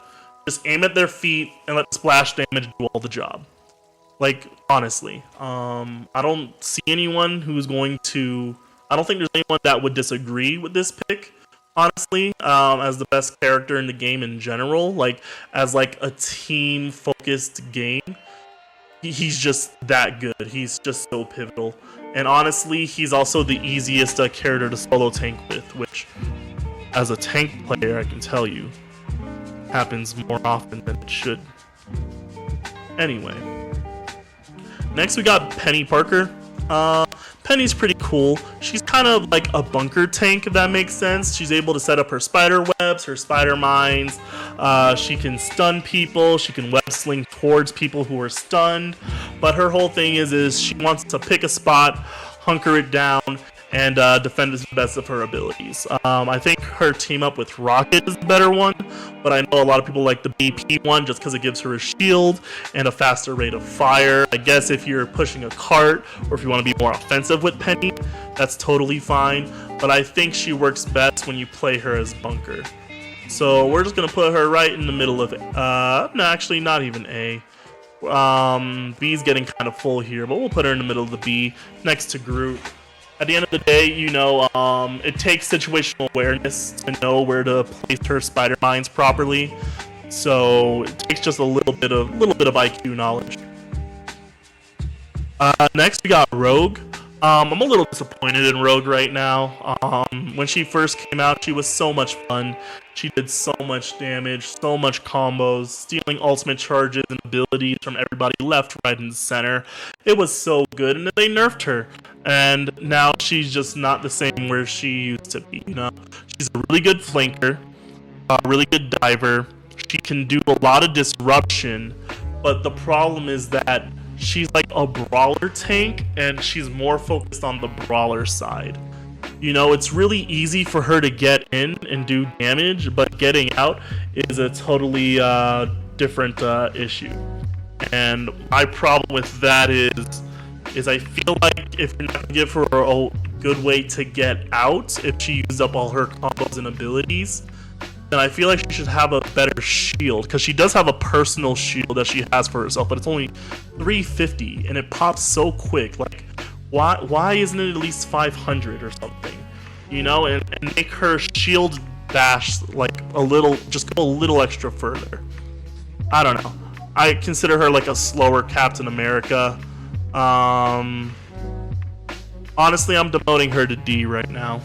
S1: just aim at their feet and let splash damage do all the job. Like, honestly, I don't see anyone who's going to... I don't think there's anyone that would disagree with this pick, honestly, as the best character in the game in general. Like, as like a team-focused game, he's just that good. He's just so pivotal. And honestly, he's also the easiest character to solo tank with, which, as a tank player, I can tell you, happens more often than it should. Anyway, next we got Penny Parker. Penny's pretty cool. She's kind of like a bunker tank, if that makes sense. She's able to set up her spider webs, her spider mines. She can stun people. She can web sling towards people who are stunned. But her whole thing is she wants to pick a spot, hunker it down, and defend as best of her abilities. I think her team up with Rocket is the better one, but I know a lot of people like the BP one just because it gives her a shield and a faster rate of fire. I guess if you're pushing a cart or if you want to be more offensive with Penny, that's totally fine, but I think she works best when you play her as bunker. So we're just going to put her right in the middle of no, actually not even A. B's getting kind of full here, but we'll put her in the middle of the B next to Groot. At the end of the day, you know, it takes situational awareness to know where to place her spider mines properly. So it takes just a little bit of IQ knowledge. Next, we got Rogue. I'm a little disappointed in Rogue right now. When she first came out, she was so much fun. She did so much damage, so much combos, stealing ultimate charges and abilities from everybody left, right, and center. It was so good, and then they nerfed her. And now she's just not the same where she used to be, you know? She's a really good flanker, a really good diver. She can do a lot of disruption, but the problem is that she's like a brawler tank, and she's more focused on the brawler side. You know, it's really easy for her to get in and do damage, but getting out is a totally different issue. And my problem with that is I feel like if you're not gonna give her a good way to get out, if she used up all her combos and abilities, then I feel like she should have a better shield, because she does have a personal shield that she has for herself, but it's only 350 and it pops so quick. Like, why isn't it at least 500 or something? You know, and make her shield bash like a little, just go a little extra further. I don't know. I consider her like a slower Captain America. Honestly, I'm demoting her to D right now.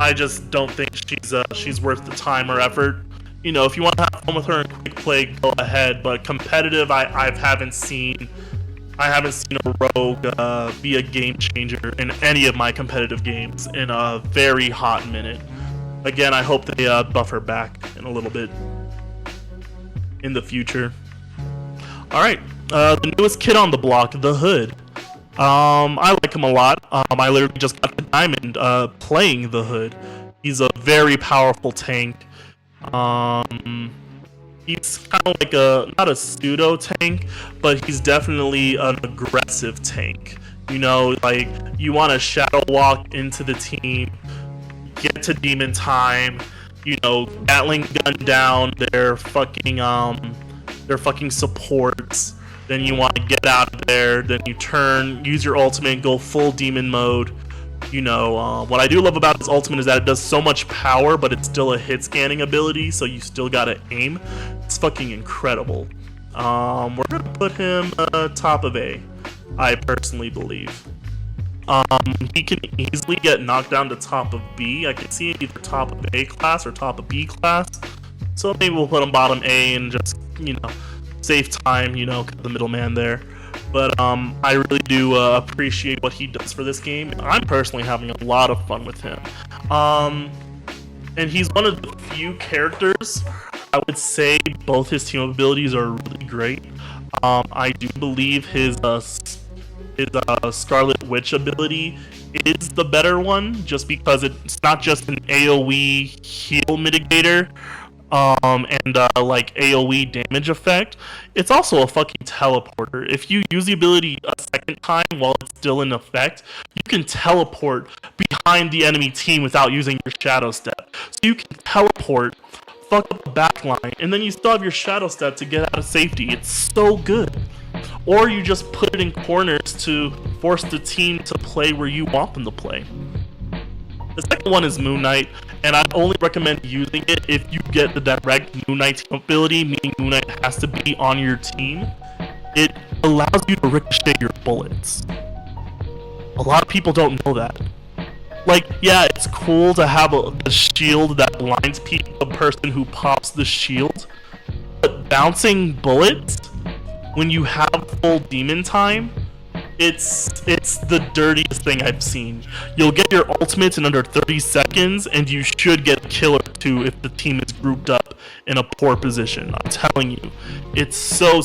S1: I just don't think she's worth the time or effort. You know, if you want to have fun with her in quick play, go ahead. But competitive, I haven't seen a Rogue be a game changer in any of my competitive games in a very hot minute. Again, I hope they buff her back in a little bit in the future. All right, the newest kid on the block, the Hood. I like him a lot. I literally just got the diamond playing the Hood. He's a very powerful tank. He's kind of like not a pseudo tank, but he's definitely an aggressive tank. You know, like, you want to shadow walk into the team, get to demon time, you know, Gatling gun down their fucking supports. Then you want to get out of there, then you turn, use your ultimate, go full demon mode. You know, what I do love about this ultimate is that it does so much power, but it's still a hit scanning ability, so you still gotta aim. It's fucking incredible. We're gonna put him top of A, I personally believe. He can easily get knocked down to top of B. I can see him either top of A class or top of B class. So maybe we'll put him bottom A and just, you know, save time, you know, the middleman there. But I really do appreciate what he does for this game. I'm personally having a lot of fun with him. And he's one of the few characters, I would say both his team abilities are really great. I do believe his Scarlet Witch ability is the better one, just because it's not just an AoE heal mitigator, and like AoE damage effect. It's also a fucking teleporter. If you use the ability a second time while it's still in effect, you can teleport behind the enemy team without using your Shadow Step. So you can teleport, fuck up the backline, and then you still have your Shadow Step to get out of safety. It's so good. Or you just put it in corners to force the team to play where you want them to play. The second one is Moon Knight, and I only recommend using it if you get the direct Moon Knight ability, meaning Moon Knight has to be on your team. It allows you to ricochet your bullets. A lot of people don't know that. Like, yeah, it's cool to have a shield that blinds the person who pops the shield, but bouncing bullets when you have full demon time, it's the dirtiest thing I've seen. You'll get your ultimates in under 30 seconds, and you should get a kill or two if the team is grouped up in a poor position. I'm telling you, it's so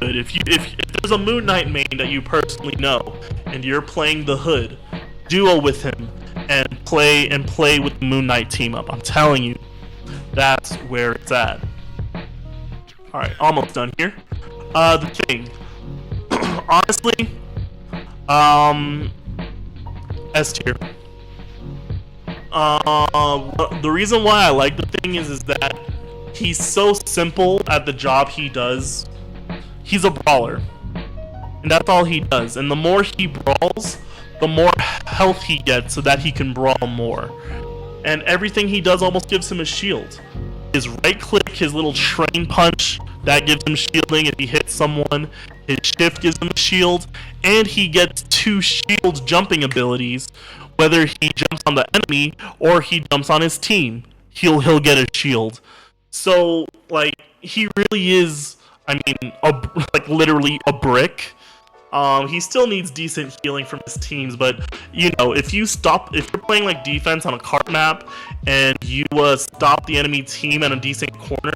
S1: good. If there's a Moon Knight main that you personally know, and you're playing the Hood, duo with him and play with the Moon Knight team up. I'm telling you, that's where it's at. All right, almost done here. The Thing. Honestly, S tier. The reason why I like the Thing is that he's so simple at the job he does. He's a brawler, and that's all he does. And the more he brawls, the more health he gets so that he can brawl more. And everything he does almost gives him a shield. His right click, his little train punch, that gives him shielding if he hits someone. His shift gives him a shield, and he gets 2 shield jumping abilities. Whether he jumps on the enemy or he jumps on his team, he'll get a shield. So like, he really is, I mean, like literally a brick. He still needs decent healing from his teams, but you know, if you're playing like defense on a cart map and you stop the enemy team at a decent corner,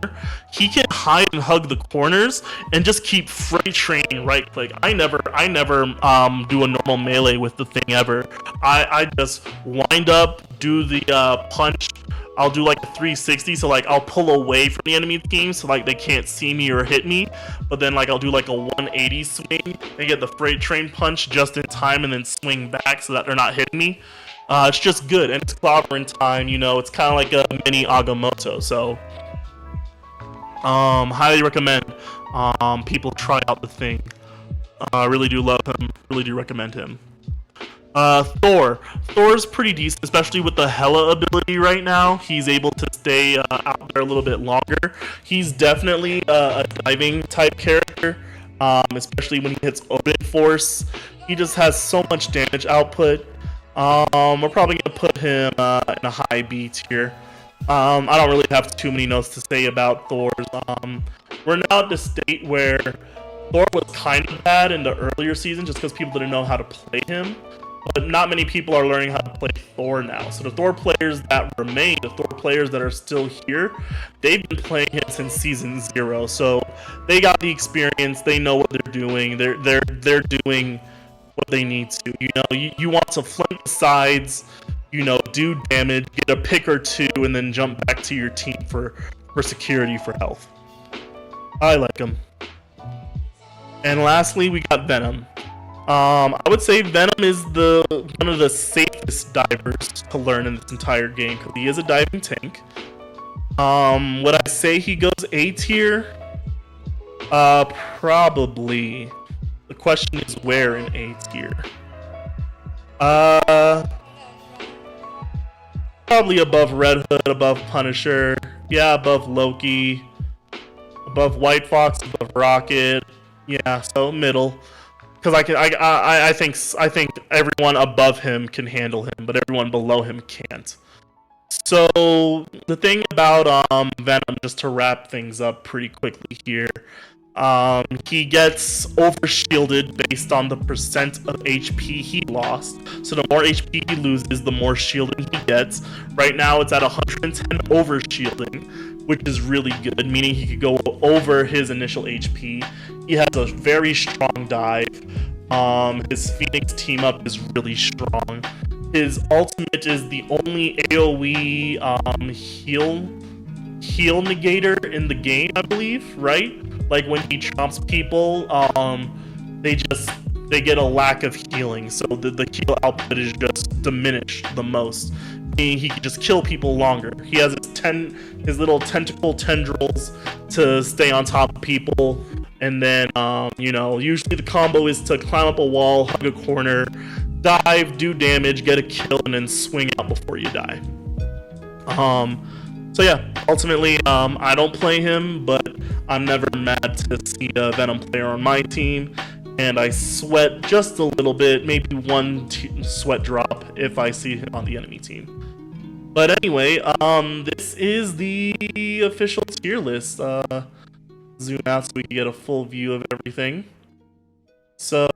S1: he can hide and hug the corners and just keep freight training right click. I never do a normal melee with the Thing ever. I just wind up, do the punch. I'll do like a 360, so like I'll pull away from the enemy team so like they can't see me or hit me, but then like I'll do like a 180 swing and get the freight train punch just in time and then swing back so that they're not hitting me. It's just good, and it's clobber in time, you know, it's kind of like a mini Agamotto, so highly recommend people try out the Thing. I really do love him, really do recommend him. Thor's pretty decent, especially with the Hela ability right now. He's able to stay out there a little bit longer. He's definitely a diving type character, especially when he hits Odin Force. He just has so much damage output. We're probably going to put him in a high B tier. I don't really have too many notes to say about Thor's. We're now at the state where Thor was kind of bad in the earlier season just because people didn't know how to play him. But not many people are learning how to play Thor now. So the Thor players that remain, the Thor players that are still here, they've been playing him since season 0. So they got the experience. They know what they're doing. They're doing what they need to. You know, you want to flank the sides, you know, do damage, get a pick or 2, and then jump back to your team for security, for health. I like him. And lastly, we got Venom. I would say Venom is one of the safest divers to learn in this entire game because he is a diving tank. Would I say he goes A tier? Probably. The question is where in A tier? Probably above Red Hood, above Punisher, yeah, above Loki, above White Fox, above Rocket, yeah, so middle. Because I think everyone above him can handle him, but everyone below him can't. So the thing about Venom, just to wrap things up pretty quickly here, he gets overshielded based on the percent of HP he lost. So the more HP he loses, the more shielding he gets. Right now it's at 110 overshielding, which is really good, meaning he could go over his initial HP. He has a very strong dive. His Phoenix team up is really strong. his ultimate is the only AoE heal negator in the game, I believe, right? Like when he chomps people, they get a lack of healing, so the heal output is just diminished the most. He can just kill people longer. He has his little tentacle tendrils to stay on top of people, and then usually the combo is to climb up a wall, hug a corner, dive, do damage, get a kill, and then swing out before you die. So yeah, ultimately, I don't play him, but I'm never mad to see a Venom player on my team, and I sweat just a little bit, maybe one sweat drop if I see him on the enemy team. But anyway, this is the official tier list. Zoom out so we can get a full view of everything. So,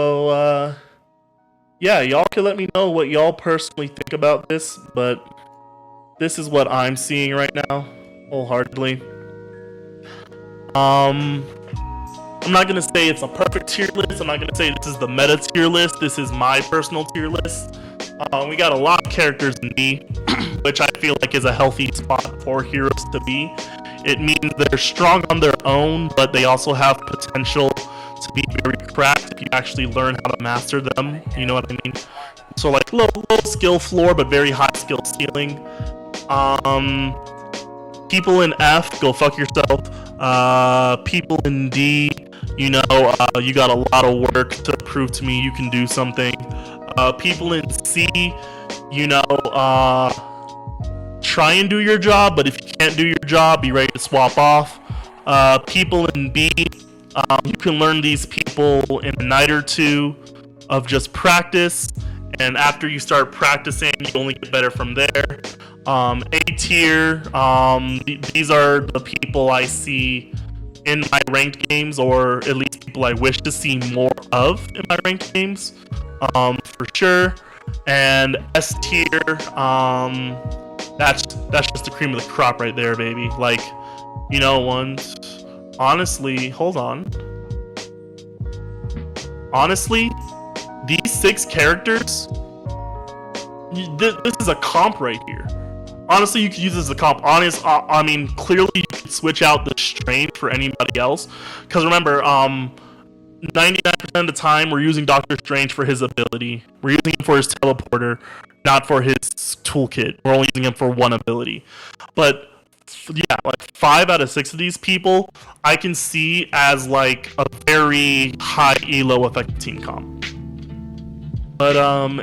S1: yeah, y'all can let me know what y'all personally think about this, but this is what I'm seeing right now, wholeheartedly. I'm not gonna say it's a perfect tier list. I'm not gonna say this is the meta tier list. This is my personal tier list. We got a lot of characters in B, which I feel like is a healthy spot for heroes to be. It means they're strong on their own, but they also have potential to be very cracked if you actually learn how to master them. You know what I mean? So like low skill floor, but very high skill ceiling. People in F, go fuck yourself. People in D, you got a lot of work to prove to me you can do something. People in C, try and do your job, but if you can't do your job, be ready to swap off. People in B, you can learn these people in a night or two of just practice, and after you start practicing, you only get better from there. A tier, these are the people I see in my ranked games, or at least people I wish to see more of in my ranked games, for sure. And S tier, that's just the cream of the crop right there, baby. Like, honestly, hold on. Honestly, these 6 characters, this is a comp right here. Honestly, you could use this as a comp. I mean, clearly you could switch out the Strange for anybody else. Because remember, 99% of the time we're using Doctor Strange for his ability. We're using him for his teleporter, not for his toolkit. We're only using him for one ability. But yeah, like 5 out of 6 of these people I can see as like a very high elo effective team comp. But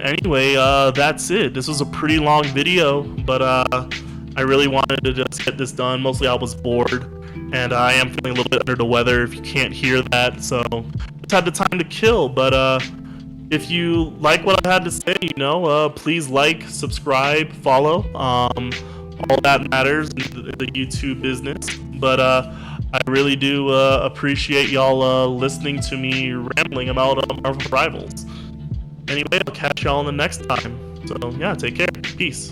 S1: anyway, that's it. This was a pretty long video, but I really wanted to just get this done. Mostly I was bored, and I am feeling a little bit under the weather if you can't hear that, so just had the time to kill. But if you like what I had to say, please like, subscribe, follow. All that matters in the YouTube business. But I really do appreciate y'all listening to me rambling about Marvel Rivals. Anyway, I'll catch y'all in the next time. So yeah, take care. Peace.